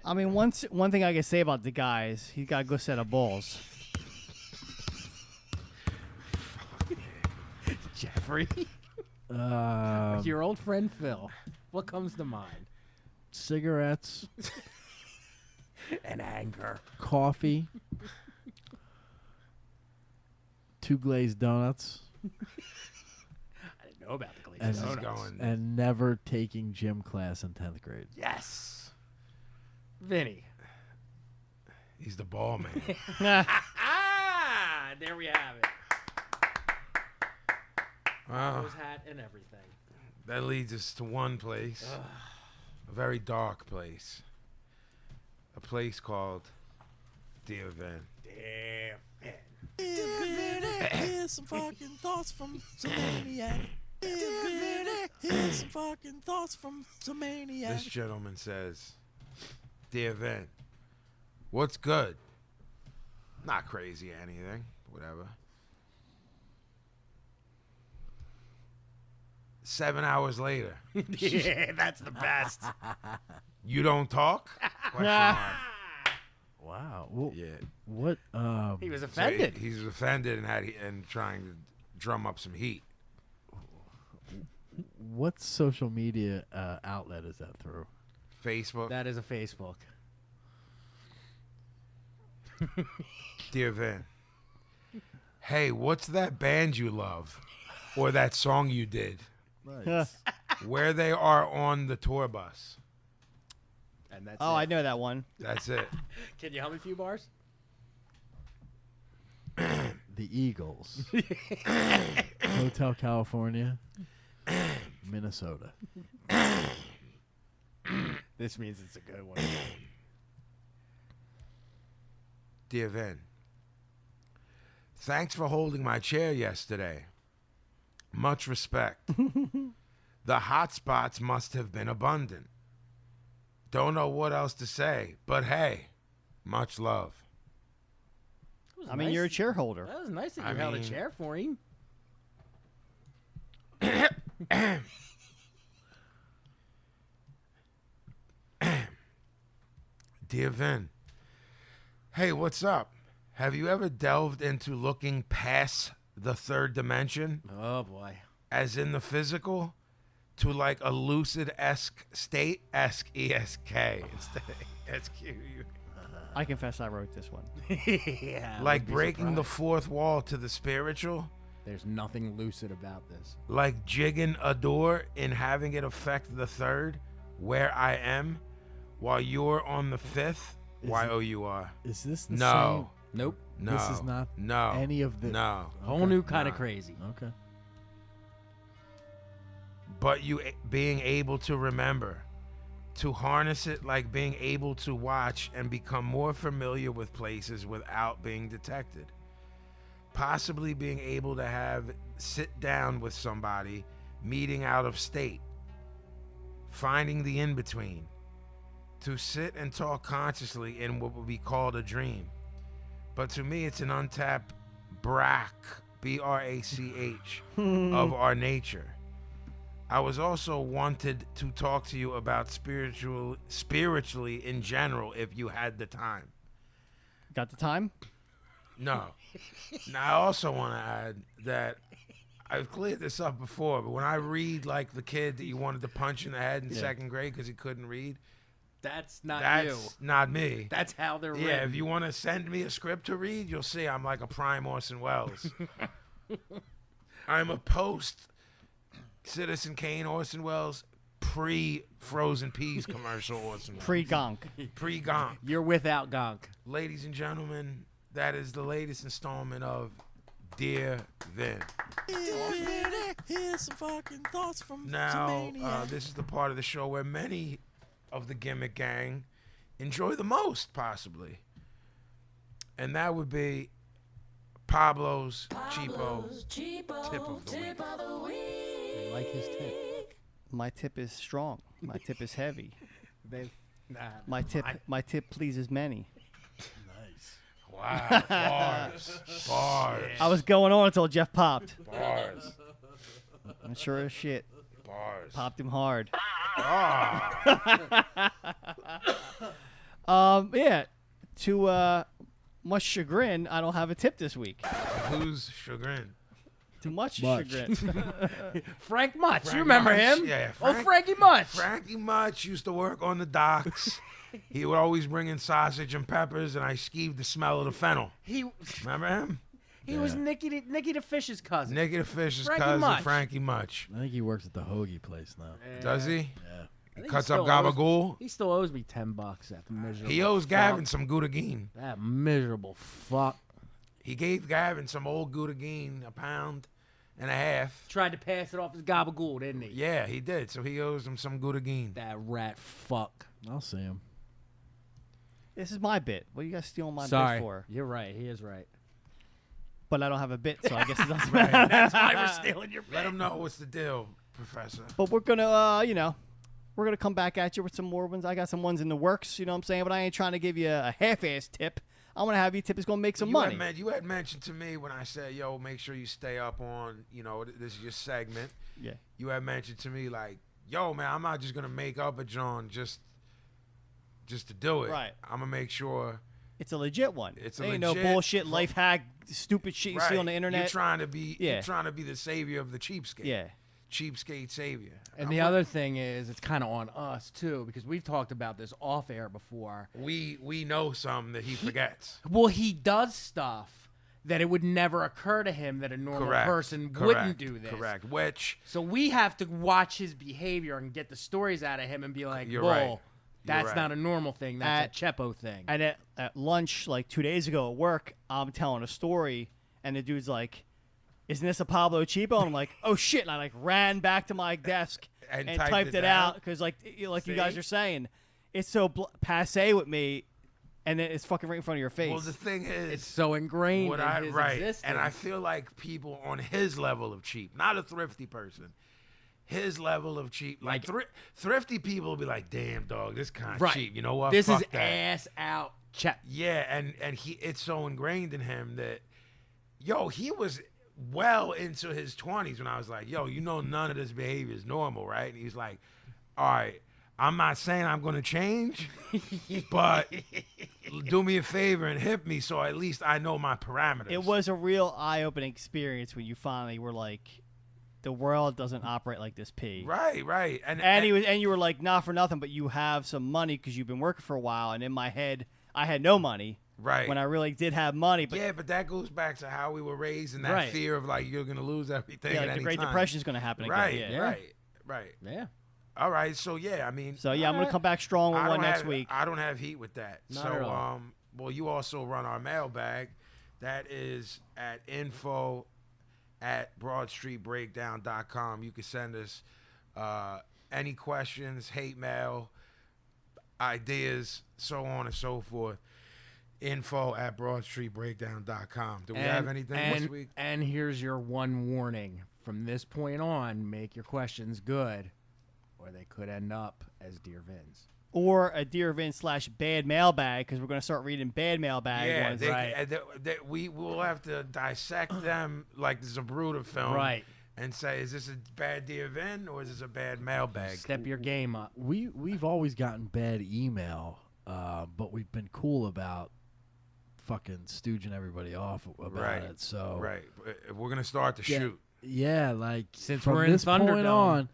I mean, one thing I can say about the guy is he's got a good set of balls. Jeffrey. Your old friend Phil. What comes to mind? Cigarettes, And anger. coffee, 2 glazed donuts, I didn't know about the glazed and, donuts. and never taking gym class in 10th grade. Yes. Vinny. He's the ball man. Ah, there we have it. Wow. His hat and everything. That leads us to one place. A very dark place. A place called Dear Vin. Damn. Here's some fucking thoughts from some maniac. Here's some fucking thoughts from some maniac. This gentleman says, Dear Vin, what's good? Not crazy or anything. Whatever. 7 hours later. Yeah, that's the best. You don't talk? Question mark. Wow. Well, Yeah. what? He was So offended. he's offended and trying to drum up some heat. What social media outlet is that through? Facebook. That is a Facebook. Dear Vin. Hey, what's that band you love? Or that song you did? Nice. Where they are on the tour bus. And that's Oh, it. I know that one. That's it. Can you help me a few bars? The Eagles. Hotel California. Minnesota. This means it's a good one. Dear Vin. Thanks for holding my chair yesterday. Much respect. The hot spots must have been abundant. Don't know what else to say, but hey, much love. I mean, you're a chair holder. That was nice that you I held a mean- chair for him. Dear Vin. Hey, what's up? Have you ever delved into looking past the third dimension, Oh boy. as in the physical, to like a lucid-esque state? E-S-K. Instead of S-Q. I confess I wrote this one. Yeah. I Like would be breaking the surprised. fourth wall to the spiritual? There's nothing lucid about this. Like jigging a door and having it affect the third, where I am, while you're on the fifth? Is Y-O-U-R. Is this the Nope. No. This is not no. any of the- No. Whole Okay. new kind of Nah. crazy. same? Okay. But you being able to remember, to harness it like being able to watch and become more familiar with places without being detected. Possibly being able to have sit down with somebody, meeting out of state, finding the in-between, to sit and talk consciously in what would be called a dream. But to me, it's an untapped B-R-A-C-H, of our nature. I was also wanted to talk to you about spiritually in general if you had the time. Got the time? No. Now, I also want to add that I've cleared this up before, but when I read like the kid that you wanted to punch in the head in second grade because he couldn't read, That's not that's you. not me. That's how they're Yeah, written. if you want to send me a script to read, you'll see I'm like a prime Orson Welles. I'm a post Citizen Kane Orson Welles, pre-Frozen Peas commercial Orson Welles. Pre-gonk. Pre-Gonk. You're without Gonk. Ladies and gentlemen, that is the latest installment of Dear Vin. Here's some fucking thoughts from Now, this is the part of the show where many of the gimmick gang enjoy the most, possibly. And that would be Pablo's Cheapo tip of the week. They like his tip. My tip is strong. My tip is heavy. They My tip pleases many. Nice. Wow. Bars. Bars. I was going on until Jeff popped. Bars. I'm sure as shit. Bars. Popped him hard. Ah. Yeah. To much chagrin, I don't have a tip this week. Who's chagrin? Too much chagrin. Frank Much. Frank You remember Much. him? Yeah, Frankie Much. Frankie Much used to work on the docks. He would always bring in sausage and peppers, and I skeeved the smell of the fennel. Remember him? He was Nicky the Fish's cousin. Nicky the Fish's Frankie cousin, Much. Frankie Much. I think he works at the hoagie place now. Does he? Yeah. He think cuts he up still owes- gabagool. He still owes me $10 that miserable. He owes fuck. Gavin some Gouda-Geen. That miserable fuck. He gave Gavin some old Gouda-Geen, a pound and a half. Tried to pass it off as gabagool, didn't he? Yeah, he did. So he owes him some Gouda-Geen. That rat fuck. I'll see him. This is my bit. What are you guys stealing my Sorry. bit for? You're right. He is right. But I don't have a bit, so I guess it doesn't matter. That's why we're stealing your Let him know what's the deal, Professor. But we're gonna, we're gonna come back at you with some more ones. I got some ones in the works, you know what I'm saying? But I ain't trying to give you a half-ass tip. I want to have you tip is gonna make some money. You had mentioned to me when I said, yo, make sure you stay up on, this is your segment. Yeah. You had mentioned to me, like, yo, man, I'm not just going to make up a John just to do it. Right. I'm going to make sure. It's a legit one. It's a ain't legit no bullshit life hack, stupid shit you see on the internet. You're trying to be the savior of the cheapskate. Yeah. Cheapskate savior. And the other thing is, it's kind of on us too, because we've talked about this off air before. We know some that he forgets. Well, he does stuff that it would never occur to him that a normal person wouldn't do this. Correct. Which. So we have to watch his behavior and get the stories out of him and be like, You're "Whoa, right. that's right. not a normal thing. That's a Chepo thing." And at lunch, like 2 days ago at work, I'm telling a story, and the dude's like, "Isn't this a Pablo Cheapo?" And I'm like, "Oh shit!" And I like ran back to my desk And and typed typed it it down? out because like you See? guys are saying, it's so passe with me, and then it's fucking right in front of your face. Well, the thing is, It's so ingrained what in I his right, existence. and I feel like people on his level of cheap, not a thrifty person, his level of cheap, like thrifty people will be like, "Damn, dog, this kind of cheap." You know what? This Fuck is that. ass out Chep. Yeah, and it's so ingrained in him that, yo, he was well into his 20s when I was like, "Yo, none of this behavior is normal, right?" And he's like, "All right, I'm not saying I'm going to change, but do me a favor and hit me so at least I know my parameters." It was a real eye-opening experience when you finally were like, the world doesn't operate like this, P. Right. And you were like, not for nothing, but you have some money because you've been working for a while. And in my head, I had no money. Right. When I really did have money. But yeah, but that goes back to how we were raised and that fear of like you're going to lose everything. yeah, at like the any Great time. Depression is going to happen Right. again. Yeah. Right. Yeah. All right. So yeah, I mean. So yeah, I'm gonna come back strong with one next week. I don't have heat with that. Not so at all. well, you also run our mailbag. That is at info@broadstreetbreakdown.com. You can send us any questions, hate mail, ideas, so on and so forth. info@broadstreetbreakdown.com. Do we have anything this week? And here's your one warning. From this point on, make your questions good, or they could end up as Dear Vins. Or a Dear Vince / bad mailbag, because we're going to start reading bad mailbag ones. We will have to dissect them like this is a Bruder film. Right. And say, is this a bad Dear Vin or is this a bad mailbag? Step your game up. We've always gotten bad email, but we've been cool about fucking stooging everybody off about it. So right, we're gonna start to shoot. Yeah, like since from we're in this point Thunderdome. on,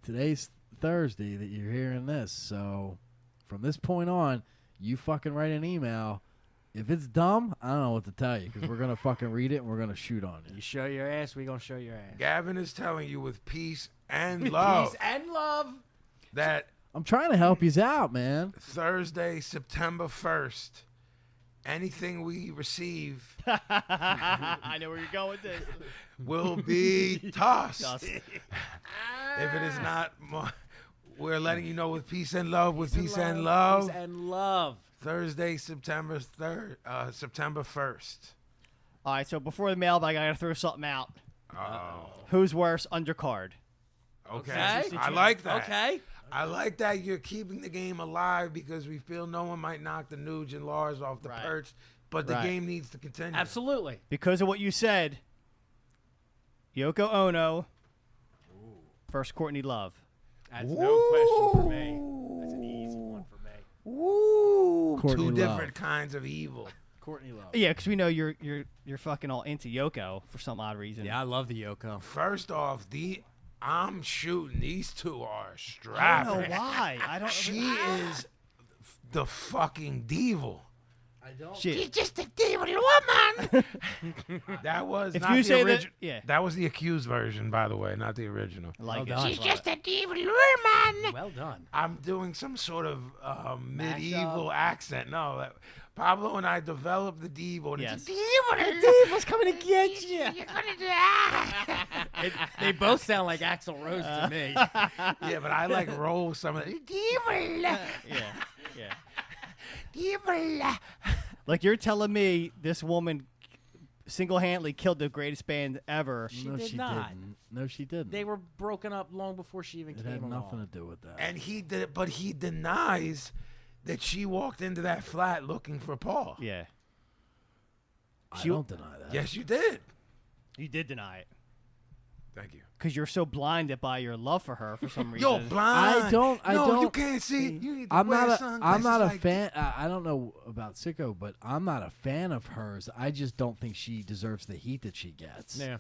today's Thursday that you're hearing this. So from this point on, you fucking write an email. If it's dumb, I don't know what to tell you because we're gonna fucking read it and we're gonna shoot on it. You show your ass, we gonna show your ass. Gavin is telling you with peace and With love peace and love. that I'm trying to help you out, man. Thursday, September 1st, anything we receive I know where you're going with this. will be tossed. Tossed. If it is not, we're letting you know with peace and love. With peace and Peace love. and love. Thursday, September 1st. All right, so before the mailbag, I got to throw something out. Oh. Who's worse, undercard? Okay. Okay. I like that. Okay. I like that you're keeping the game alive because we feel no one might knock the Nuge and Lars off the perch, but the game needs to continue. Absolutely. Because of what you said, Yoko Ono, first Courtney Love. That's no question for me. That's an easy one for me. Woo! Courtney Two Love. different kinds of evil. Courtney Love. Yeah, because we know you're fucking all into Yoko for some odd reason. Yeah, I love the Yoko. First off, I'm shooting. These two are I strapping. don't know why. I don't. She is the fucking devil. I don't. Shit. Just a devil woman. That was If not you the say that- original. yeah. That was the accused version, by the way, not the original. I like Well it. done. She's just a devil woman. Well done. I'm doing some sort of medieval accent. No, Pablo and I developed the devil. And Yes. it's a devil. The devil's coming to get you. You're gonna die. They both sound like Axl Rose to me. Yeah, but I like roll some of the devil. Yeah. Devil. Like you're telling me this woman single-handedly killed the greatest band ever. She No, did she not. didn't. No, she didn't. They were broken up long before she even It came had along. nothing to do with that. And he did, but he denies that she walked into that flat looking for Paul. Yeah. I don't deny that. Yes, you did. You did deny it. Thank you. Because you're so blinded by your love for her for some reason. Yo, blind. I don't. No, you can't see. You need to I'm wear not. I'm sunglasses not a like fan. I don't know about Sicko, but I'm not a fan of hers. I just don't think she deserves the heat that she gets. Yeah.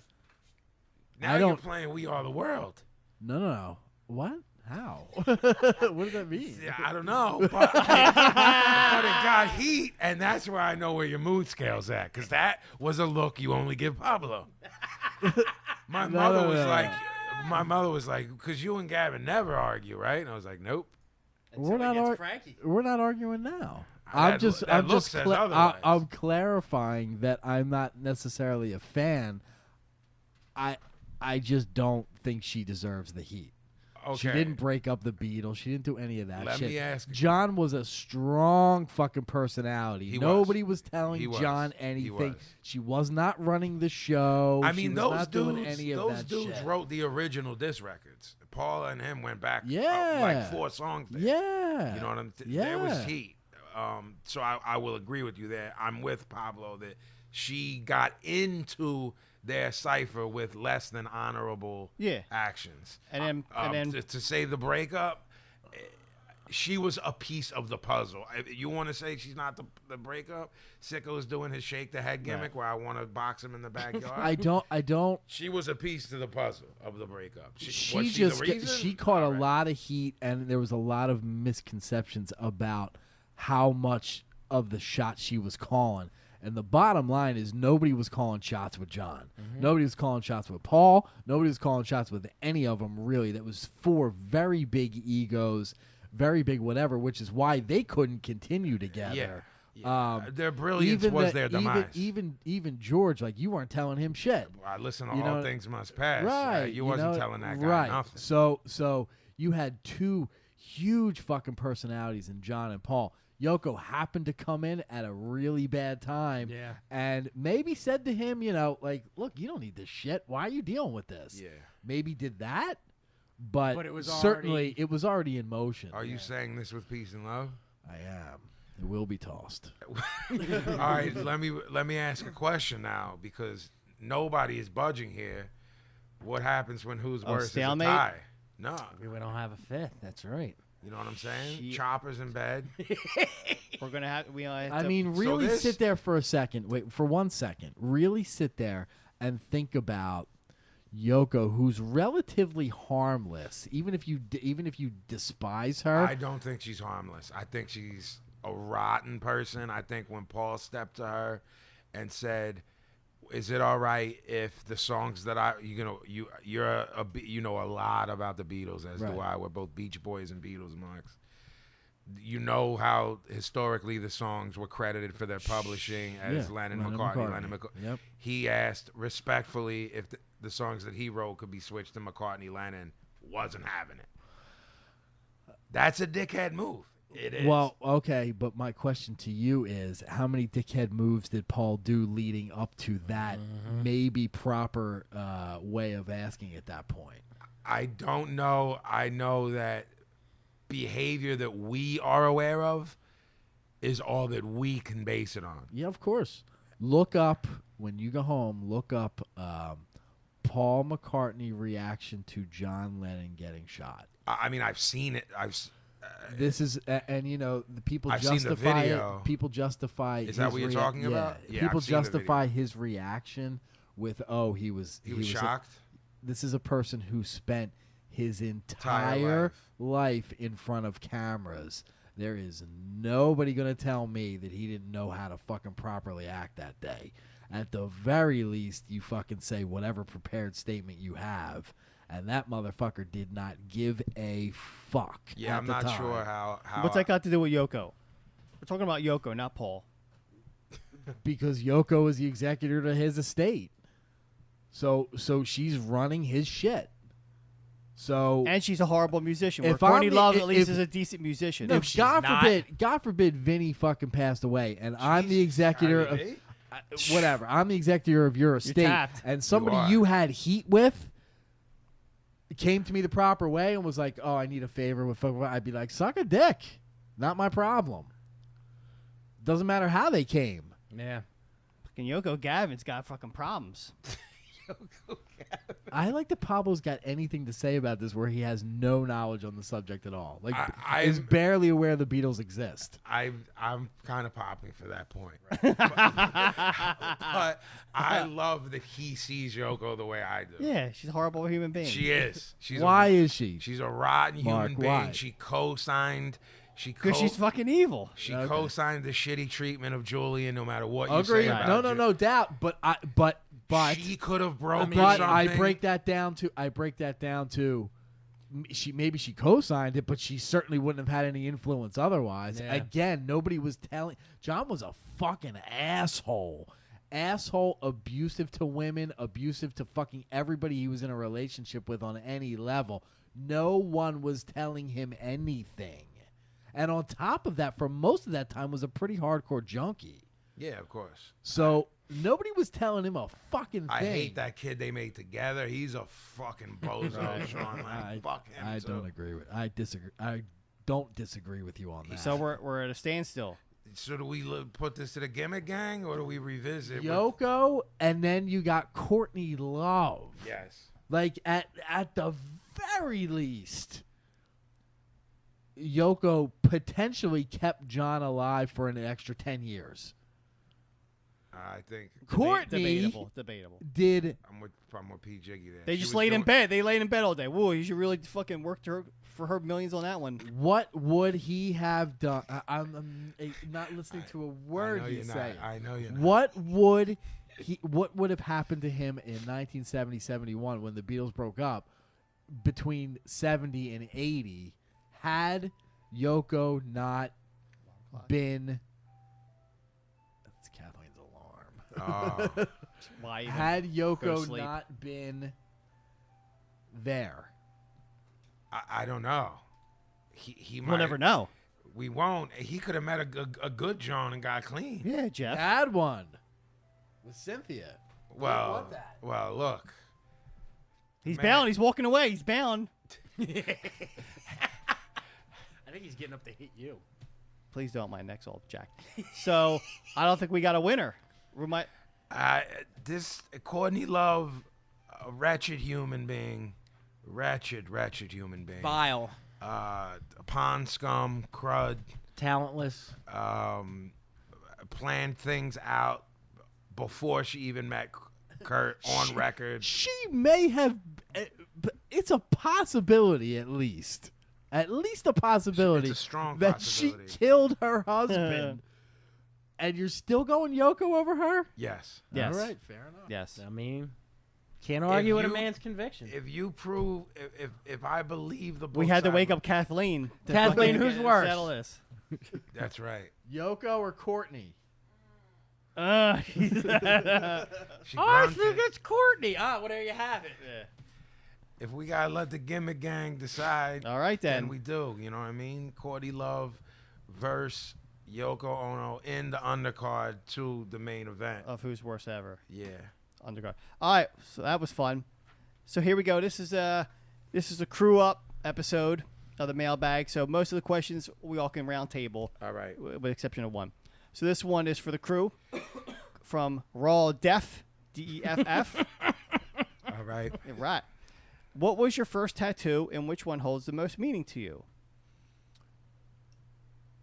Now I you're don't- playing We Are the World. No. What? How? what does that mean? Yeah, I don't know, but, but it got heat, and that's where I know where your mood scale's at, because that was a look you only give Pablo. My mother was like, because you and Gavin never argue, right? And I was like, nope. We're not. cranky. We're not arguing now. That look says otherwise. I'm clarifying that I'm not necessarily a fan. I just don't think she deserves the heat. Okay. She didn't break up the Beatles. She didn't do any of that Let shit. me ask you. John was a strong fucking personality. He Nobody was telling He was. John He anything. was. She was not running the show. I She mean, was those not dudes, doing any of those that dudes shit. wrote the original disc records. Paul and him went back Yeah. like 4 songs there. Yeah. You know what I'm Yeah. There was heat. So I will agree with you there. I'm with Pablo that she got into their cipher with less than honorable actions. And then To say the breakup, she was a piece of the puzzle. If you want to say she's not the breakup? Sicko's doing his shake the head gimmick where I want to box him in the backyard. I don't. She was a piece to the puzzle of the breakup. She was just the reason? she caught a All right. lot of heat, and there was a lot of misconceptions about how much of the shot she was calling. And the bottom line is nobody was calling shots with John. Nobody was calling shots with Paul. Nobody was calling shots with any of them, really. That was 4 very big egos, very big whatever, which is why they couldn't continue together. Yeah. Their brilliance was their demise. Even George, like, you weren't telling him shit. I listen to You All know, Things Must Pass. Right. You wasn't telling that guy right. nothing. So you had 2 huge fucking personalities in John and Paul. Yoko happened to come in at a really bad time and maybe said to him, like, look, you don't need this shit. Why are you dealing with this? Yeah. Maybe did that, but it was certainly it was already in motion. Are you saying this with peace and love? I am. It will be tossed. All right, let me ask a question now, because nobody is budging here. What happens when who's worse stalemate? is a tie? No. We don't have a fifth. That's right. You know what I'm saying? Choppers in bed. we're gonna have I mean, really sit there for a second. Wait, for 1 second. Really sit there and think about Yoko, who's relatively harmless, even if you despise her. I don't think she's harmless. I think she's a rotten person. I think when Paul stepped to her and said, "Is it all right if the songs that you know a lot about the Beatles, as do I. We're both Beach Boys and Beatles marks. You know how historically the songs were credited for their publishing as Lennon, McCartney. Yep. He asked respectfully if the songs that he wrote could be switched to McCartney, Lennon. Wasn't having it. That's a dickhead move. It is. Well, okay, but my question to you is, how many dickhead moves did Paul do leading up to that maybe proper way of asking at that point? I don't know. I know that behavior that we are aware of is all that we can base it on. Yeah, of course. Look up, when you go home, look up Paul McCartney reaction to John Lennon getting shot. I mean, I've seen it. This is, and you know, the people I've seen the justify video. it. People justify. Is that what you're talking about? Yeah, people I've seen the justify video. his reaction with, "Oh, he was shocked. This is a person who spent his Entire entire life in front of cameras. There is nobody going to tell me that he didn't know how to fucking properly act that day. At the very least, you fucking say whatever prepared statement you have." And that motherfucker did not give a fuck. Yeah, at I'm the not time. sure how. What's that got to do with Yoko? We're talking about Yoko, not Paul. Because Yoko is the executor to his estate. So she's running his shit. So And she's a horrible musician. Where If I'm Courtney the- Love at least if- is a decent musician. if she's God not. forbid Vinny fucking passed away, and I'm the executor of whatever. I'm the executor of your estate, tapped. and somebody are. you had heat with came to me the proper way and was like, "Oh, I need a favor with," I'd be like, "Suck a dick, not my problem." Doesn't matter how they came. Yeah. Fucking Yoko Gavin's got fucking problems. I like that Pablo's got anything to say about this where he has no knowledge on the subject at all. Like, is I'm- barely aware the Beatles exist. I'm kind of popping for that point. But I love that he sees Yoko the way I do. Yeah, she's a horrible human being. She is. Why is she? She's a rotten Mark, human being. why? She co-signed. Because she's fucking evil. She Okay. co-signed the shitty treatment of Julian, no matter what you Agreed. say about No doubt. But she could have broken but something. I break that down to maybe she co-signed it, but she certainly wouldn't have had any influence otherwise. Yeah. Again, nobody was telling. John was a fucking asshole, abusive to women, abusive to fucking everybody he was in a relationship with on any level. No one was telling him anything, and on top of that, for most of that time, was a pretty hardcore junkie. Yeah, of course. So nobody was telling him a fucking thing. I hate that kid they made together. He's a fucking bozo, Sean. Like, fuck him. I too. don't agree with. I disagree. I don't disagree with you on that. So we're at a standstill. So do we put this to the gimmick gang, or do we revisit? Yoko, and then you got Courtney Love. Yes. Like at the very least, Yoko potentially kept John alive for an extra 10 years. I think Courtney Debatable. did. I'm with P. Jiggy there. They She just was laid in doing- bed. They laid in bed all day. Whoa, you should really fucking work for her millions on that one. What would he have done? I'm not listening to a word I know he's you're not. saying. I know you're not. What would have happened to him in 1970-71 when the Beatles broke up between 70 and 80 had Yoko not been. That's Kathleen's alarm. Oh, Why even? Had Go to Yoko sleep. not been there. I don't know. He might. We'll never know. We won't. He could have met a good John and got clean. Yeah, Jeff. Had one with Cynthia. Well, look. He's Man. bound. He's walking away. He's bound. I think he's getting up to hit you. Please don't. My neck's all jacked. So I don't think we got a winner. We might. This Courtney Love, a wretched human being, wretched human being. Vile. Pond scum, crud. Talentless. Planned things out before she even met Kurt on record. She may have. But it's a possibility, at least. At least a possibility. It's a strong that possibility. she killed her husband. And you're still going Yoko over her? Yes. Yes. All right, fair enough. Yes. I mean, can't argue with a you- man's conviction. If you prove, if I believe the book, We had to wake up Kathleen. To Kathleen, fucking who's worse? Settle this. That's right. Yoko or Courtney? She I grumped think it. it's Courtney. Well, there you have it. If we gotta let the gimmick gang decide, All right, then. we do. You know what I mean? Courtney Love versus Yoko Ono in the undercard to the main event. Of who's worse ever. Yeah. Undercard. All right, so that was fun. So here we go. This is a crew up episode. of the mailbag. So most of the questions we all can round table. All right. With the exception of one. So this one is for the crew from Raw Def, DEFF. All right. Right. What was your first tattoo and which one holds the most meaning to you?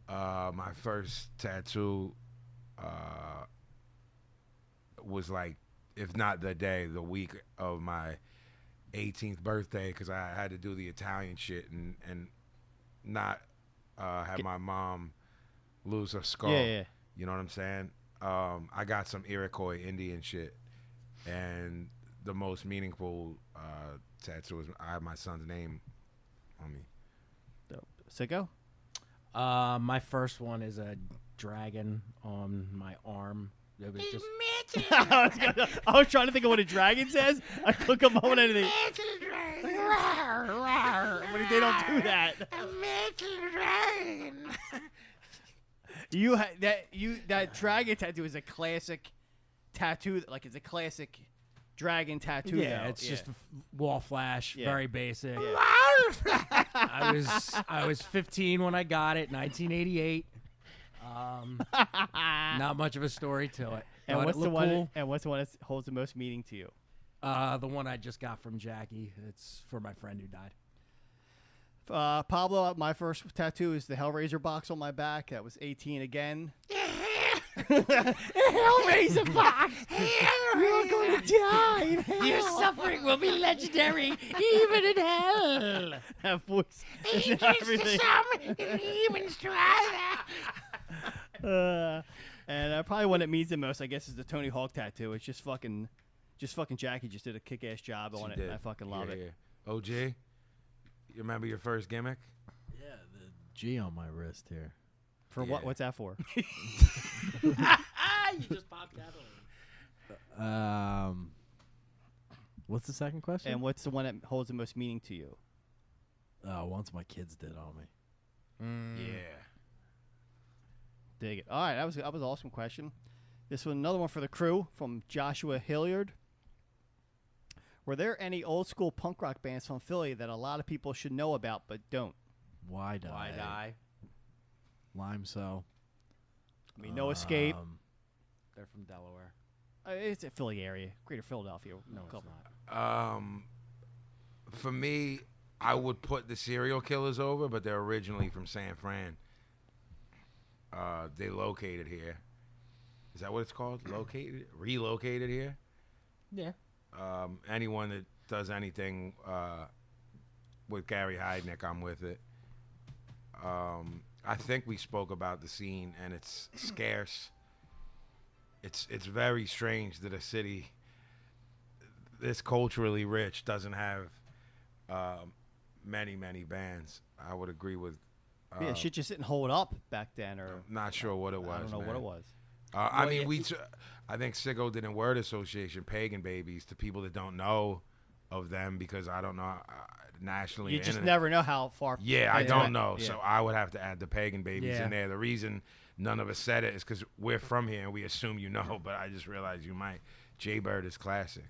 My first tattoo was like, if not the day, the week of my 18th birthday, because I had to do the Italian shit and not have my mom lose her skull. Yeah. You know what I'm saying? I got some Iroquois Indian shit, and the most meaningful tattoo is I have my son's name on me. Sicko? My first one is a dragon on my arm. It was just I was trying to think of what a dragon says. I couldn't come up with anything. But they don't do that. That dragon tattoo is a classic tattoo. Like, it's a classic dragon tattoo. yeah, though. it's just a wall flash, Yeah. very basic. Yeah. I was 15 when I got it, 1988. Not much of a story to it. And But what's it the looked one? cool. And what's the one that holds the most meaning to you? The one I just got from Jackie. It's for my friend who died. Pablo, my first tattoo is the Hellraiser box on my back. That was 18 again. Hellraiser box! You're going to die in hell! Your suffering will be legendary, even in hell. That voice. Everything. And probably one that means the most, I guess, is the Tony Hawk tattoo. It's just fucking Jackie just did a kick-ass job on it. And I fucking love it. Yeah. OG, you remember your first gimmick? Yeah, the G on my wrist here. For what? Yeah. What's that for? You just popped that on. What's the second question? And what's the one that holds the most meaning to you? Once my kids did on me. Yeah. Dig it. All right, that was an awesome question. This one, another one for the crew from Joshua Hilliard. Were there any old school punk rock bands from Philly that a lot of people should know about but don't? Why die? Why die? Lime so. I mean, No Escape. They're from Delaware. It's a Philly area, Greater Philadelphia. No, it's Couple. not. For me, I would put the Serial Killers over, but they're originally from San Fran. They located here. Is that what it's called? Relocated here? Yeah. Anyone that does anything with Gary Heidnick, I'm with it. I think we spoke about the scene, and it's scarce. It's very strange that a city this culturally rich doesn't have many bands. I would agree with. Yeah, shit just didn't hold up back then, or I'm not sure what it was. I don't know what it was. I mean, I think Sicko did in Word Association, Pagan Babies, to people that don't know of them, because I don't know nationally. You just never know how far. Yeah, I don't know. Yeah. So I would have to add the Pagan Babies Yeah. in there. The reason none of us said it is because we're from here and we assume you know, but I just realized you might. Jaybird is classic.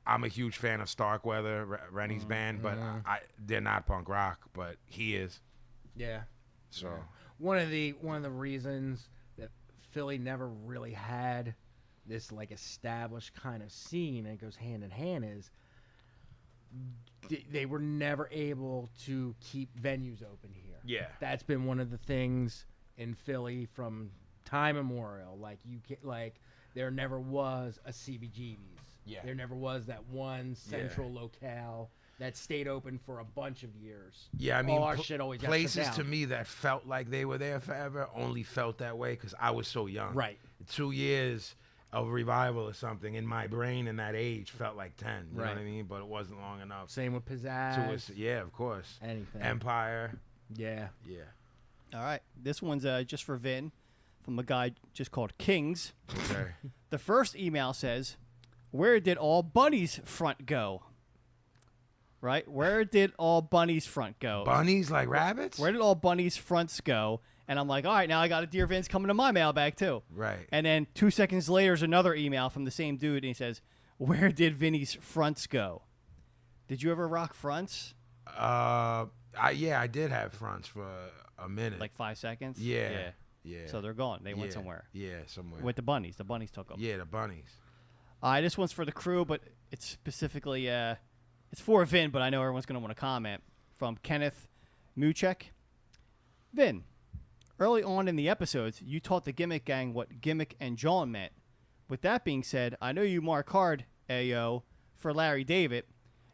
I'm a huge fan of Starkweather, Rennie's band, but they're not punk rock, but he is. Yeah. So One of the reasons that Philly never really had this like established kind of scene, and it goes hand in hand, is they were never able to keep venues open here. yeah, That's been one of the things in Philly from time immemorial. Like there never was a CBGB's. Yeah. There never was that one central locale that stayed open for a bunch of years. yeah. I mean, all our shit always got shut places to down. me that felt like they were there forever only felt that way because I was so young. Right. 2 years of revival or something in my brain in that age felt like 10. You know Right. what I mean? But it wasn't long enough. Same with Pizzazz. Yeah, of course. Anything. Empire. Yeah. Yeah. All right, this one's just for Vin, from a guy just called Kings. Okay. The first email says, "Where did all Bunny's front go?" Right? Where did all Bunny's front go? Bunnies like rabbits? Where did all Bunny's fronts go? And I'm like, all right, now I got a Dear Vince coming to my mailbag too. Right. And then 2 seconds later is another email from the same dude, and he says, "Where did Vinny's fronts go?" Did you ever rock fronts? I did have fronts for a minute. Like 5 seconds? Yeah. So they're gone. They went somewhere. Yeah, somewhere. With the bunnies. The bunnies took them. Yeah, the bunnies. This one's for the crew, but it's specifically it's for Vin, but I know everyone's going to want to comment. From Kenneth Muchek. Vin, early on in the episodes, you taught the Gimmick Gang what gimmick and John meant. With that being said, I know you mark hard, Ayo, for Larry David.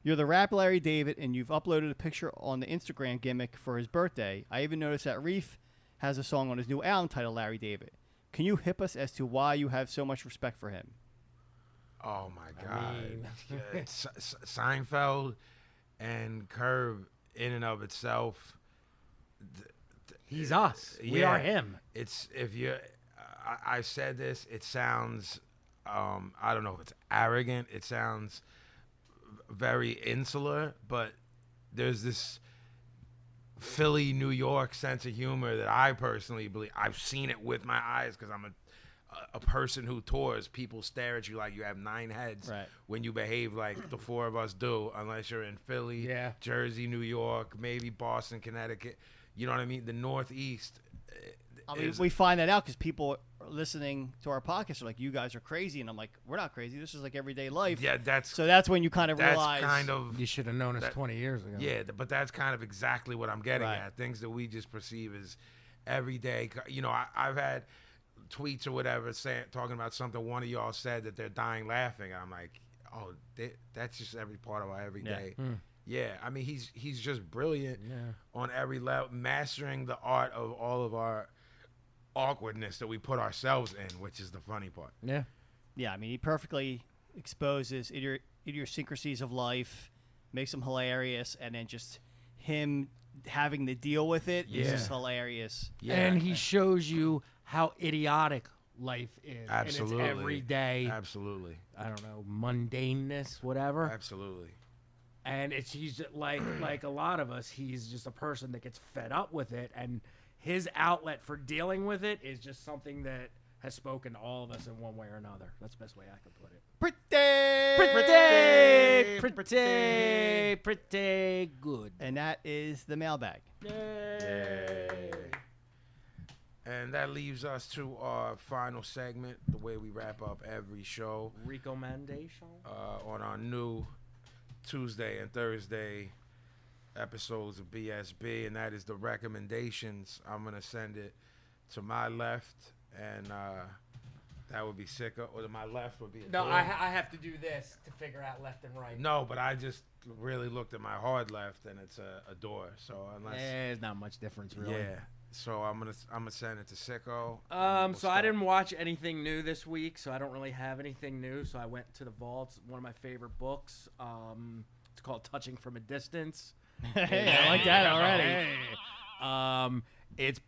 You're the rap Larry David, and you've uploaded a picture on the Instagram Gimmick for his birthday. I even noticed that Reef has a song on his new album titled Larry David. Can you hip us as to why you have so much respect for him? Oh, my God. Seinfeld and Curb in and of itself. He's us. We are him. It's if you. I said this. It sounds. I don't know if it's arrogant. It sounds very insular, but there's this Philly, New York sense of humor that I personally believe. I've seen it with my eyes because I'm a person who tours. People stare at you like you have 9 heads when you behave like the 4 of us do, unless you're in Philly, Jersey, New York, maybe Boston, Connecticut. You know what I mean? The Northeast. I mean, we find that out because people are listening to our podcast are like, you guys are crazy. And I'm like, we're not crazy. This is like everyday life. Yeah, so that's when you kind of realize. You should have known us 20 years ago. Yeah, but that's kind of exactly what I'm getting at. Things that we just perceive as everyday. You know, I've had tweets or whatever talking about something one of y'all said that they're dying laughing. I'm like, oh, that's just every part of our everyday. Yeah, I mean, he's just brilliant on every level, mastering the art of all of our awkwardness that we put ourselves in, which is the funny part. Yeah. I mean, he perfectly exposes idiosyncrasies of life, makes them hilarious, and then just him having to deal with it is just hilarious. Yeah. And he shows you how idiotic life is. Absolutely. And it's everyday. Absolutely. I don't know, mundaneness, whatever. Absolutely. And he's just like a lot of us, he's just a person that gets fed up with it, and his outlet for dealing with it is just something that has spoken to all of us in one way or another. That's the best way I could put it. Pretty good. And that is the mailbag. Yay. And that leaves us to our final segment, the way we wrap up every show. Recommendation. On our new Tuesday and Thursday episodes of BSB, and that is the recommendations. I'm going to send it to my left, and that would be Sicko, or to my left would be a No, door. I have to do this to figure out left and right. No, but I just really looked at my hard left, and it's a door. So unless there's not much difference, really. Yeah. So I'm gonna send it to Sicko. So I didn't watch anything new this week, so I don't really have anything new. So I went to the vaults. One of my favorite books. It's called Touching from a Distance. Hey, I like that already.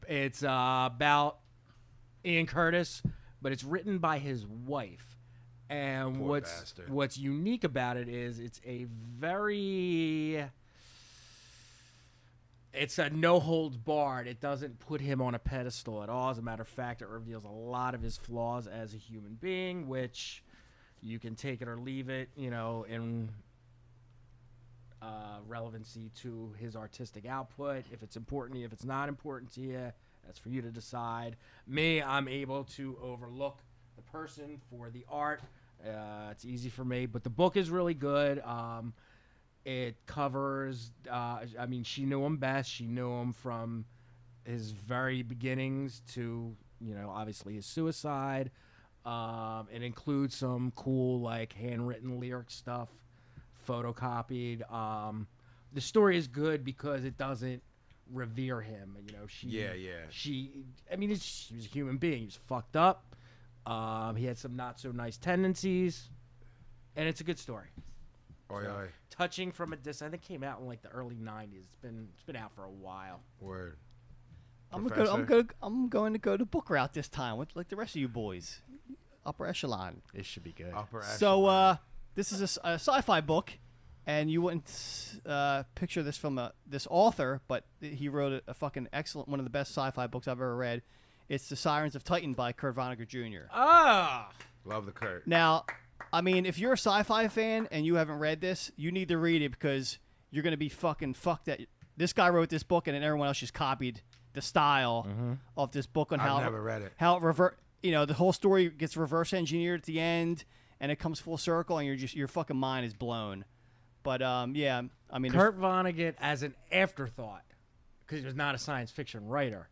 It's about Ian Curtis, but it's written by his wife. And Poor bastard. what's unique about it is it's a no holds barred. It doesn't put him on a pedestal at all. As a matter of fact, it reveals a lot of his flaws as a human being, which you can take it or leave it, in relevancy to his artistic output. If it's important to you, if it's not important to you, that's for you to decide. Me, I'm able to overlook the person for the art. It's easy for me, but the book is really good. It covers, she knew him best. She knew him from his very beginnings to, obviously his suicide. It includes some cool, handwritten lyric stuff, photocopied. The story is good because it doesn't revere him. He was a human being. He was fucked up. He had some not so nice tendencies, and it's a good story. Touching from a Distance. I think it came out in the early '90s. It's been out for a while. Word. I'm going to go the book route this time with the rest of you boys. Upper echelon. This should be good. Upper echelon. So this is a sci-fi book, and you wouldn't picture this from this author, but he wrote a fucking excellent, one of the best sci-fi books I've ever read. It's The Sirens of Titan by Kurt Vonnegut Jr. Ah, love the Kurt. Now, I mean, if you're a sci-fi fan and you haven't read this, you need to read it because you're gonna be fucking fucked. That this guy wrote this book and then everyone else just copied the style of this book on how I've never read it. How it the whole story gets reverse engineered at the end and it comes full circle and your fucking mind is blown. But yeah, I mean, Kurt Vonnegut as an afterthought, because he was not a science fiction writer.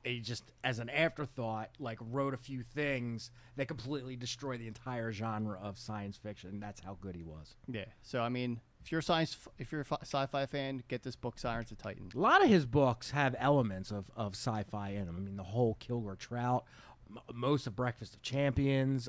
He just, as an afterthought, like wrote a few things that completely destroy the entire genre of science fiction. That's how good he was. Yeah. So I mean, if you're a sci-fi fan, get this book, Sirens of Titan. A lot of his books have elements of sci-fi in them. I mean, the whole Kilgore Trout, most of Breakfast of Champions.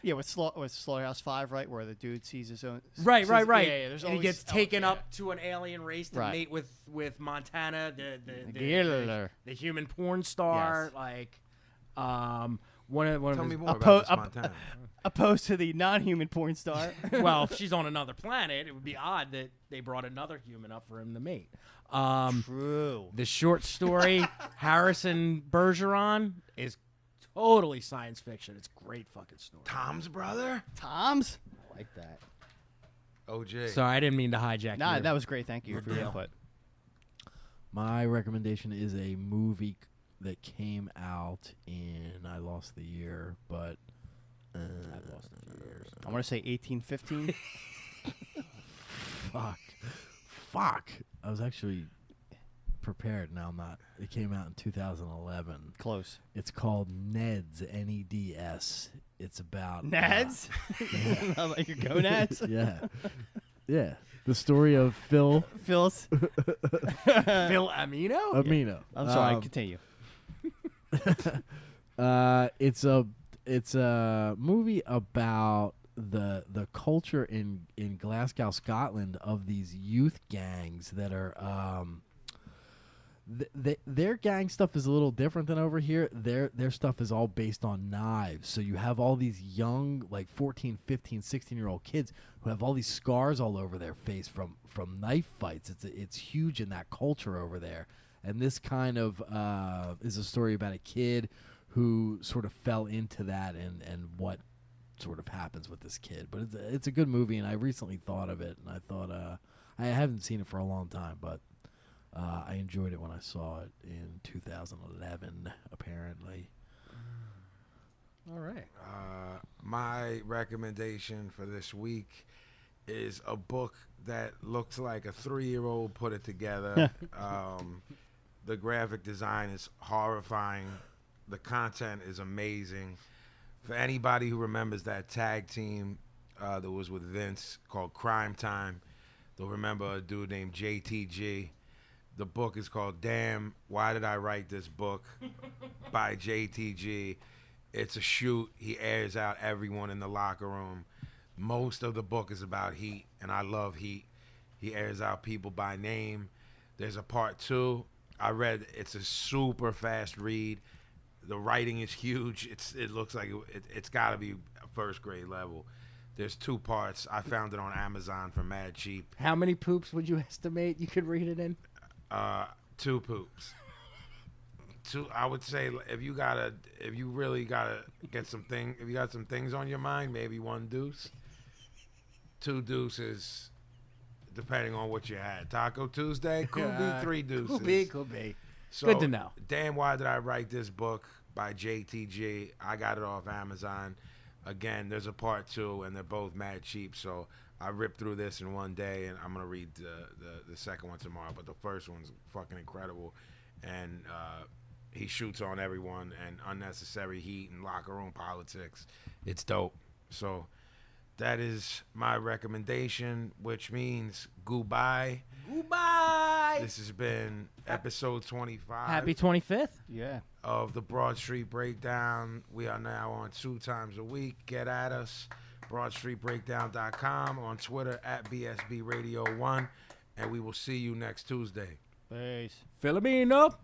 Yeah, with Slaughterhouse-5, right, where the dude sees his own. Right. Yeah, and he gets taken up to an alien race to mate with Montana, the human porn star. Yes. Like, one of Tell his, me more about this Montana. Opposed to the non-human porn star. Well, if she's on another planet, it would be odd that they brought another human up for him to mate. True. The short story, Harrison Bergeron, is totally science fiction. It's a great fucking story. Tom's brother? Tom's? I like that. OJ. Sorry, I didn't mean to hijack. Nah, that was great. Thank you for your deal. input. My recommendation is a movie that came out in, I lost the year, but I want to say 1815. Fuck. I was actually prepared. Now I'm not. It came out in 2011. Close. It's called Neds, Neds. It's about Nads? Like your gonads? yeah. Yeah. The story of Phil Phyllis? Phil Amino? Amino. I'm sorry, continue. It's a movie about the culture in Glasgow, Scotland, of these youth gangs that are their gang stuff is a little different than over here. Their stuff is all based on knives. So you have all these young, like 14, 15, 16-year-old kids who have all these scars all over their face from knife fights. It's huge in that culture over there. And this kind of is a story about a kid who sort of fell into that and what sort of happens with this kid. But it's a good movie, and I recently thought of it, and I thought I haven't seen it for a long time, but I enjoyed it when I saw it in 2011, apparently. All right. My recommendation for this week is a book that looks like a 3-year-old put it together. The graphic design is horrifying. The content is amazing. For anybody who remembers that tag team that was with Vince called Crime Time, they'll remember a dude named JTG. The book is called Damn, Why Did I Write This Book? By JTG. It's a shoot. He airs out everyone in the locker room. Most of the book is about Heat, and I love Heat. He airs out people by name. There's a part 2. I read. It's a super fast read. The writing is huge. It looks like it's got to be first grade level. There's 2 parts. I found it on Amazon for mad cheap. How many poops would you estimate you could read it in? 2 poops. 2. I would say if you really gotta get something, if you got some things on your mind, maybe 1 deuce. 2 deuces, depending on what you had. Taco Tuesday could be 3 deuces. Could be. So, good to know. Damn, Why Did I Write This Book by JTG. I got it off Amazon. Again, there's a part 2, and they're both mad cheap. So I ripped through this in one day, and I'm gonna read the second one tomorrow. But the first one's fucking incredible, and he shoots on everyone and unnecessary heat and locker room politics. It's dope. So that is my recommendation, which means goodbye. Goodbye. This has been episode 25. Happy 25th. Yeah. Of the Broad Street Breakdown. We are now on 2 times a week. Get at us. BroadStreetBreakdown.com, on Twitter at BSBRadio1, and we will see you next Tuesday. Peace. Filipino.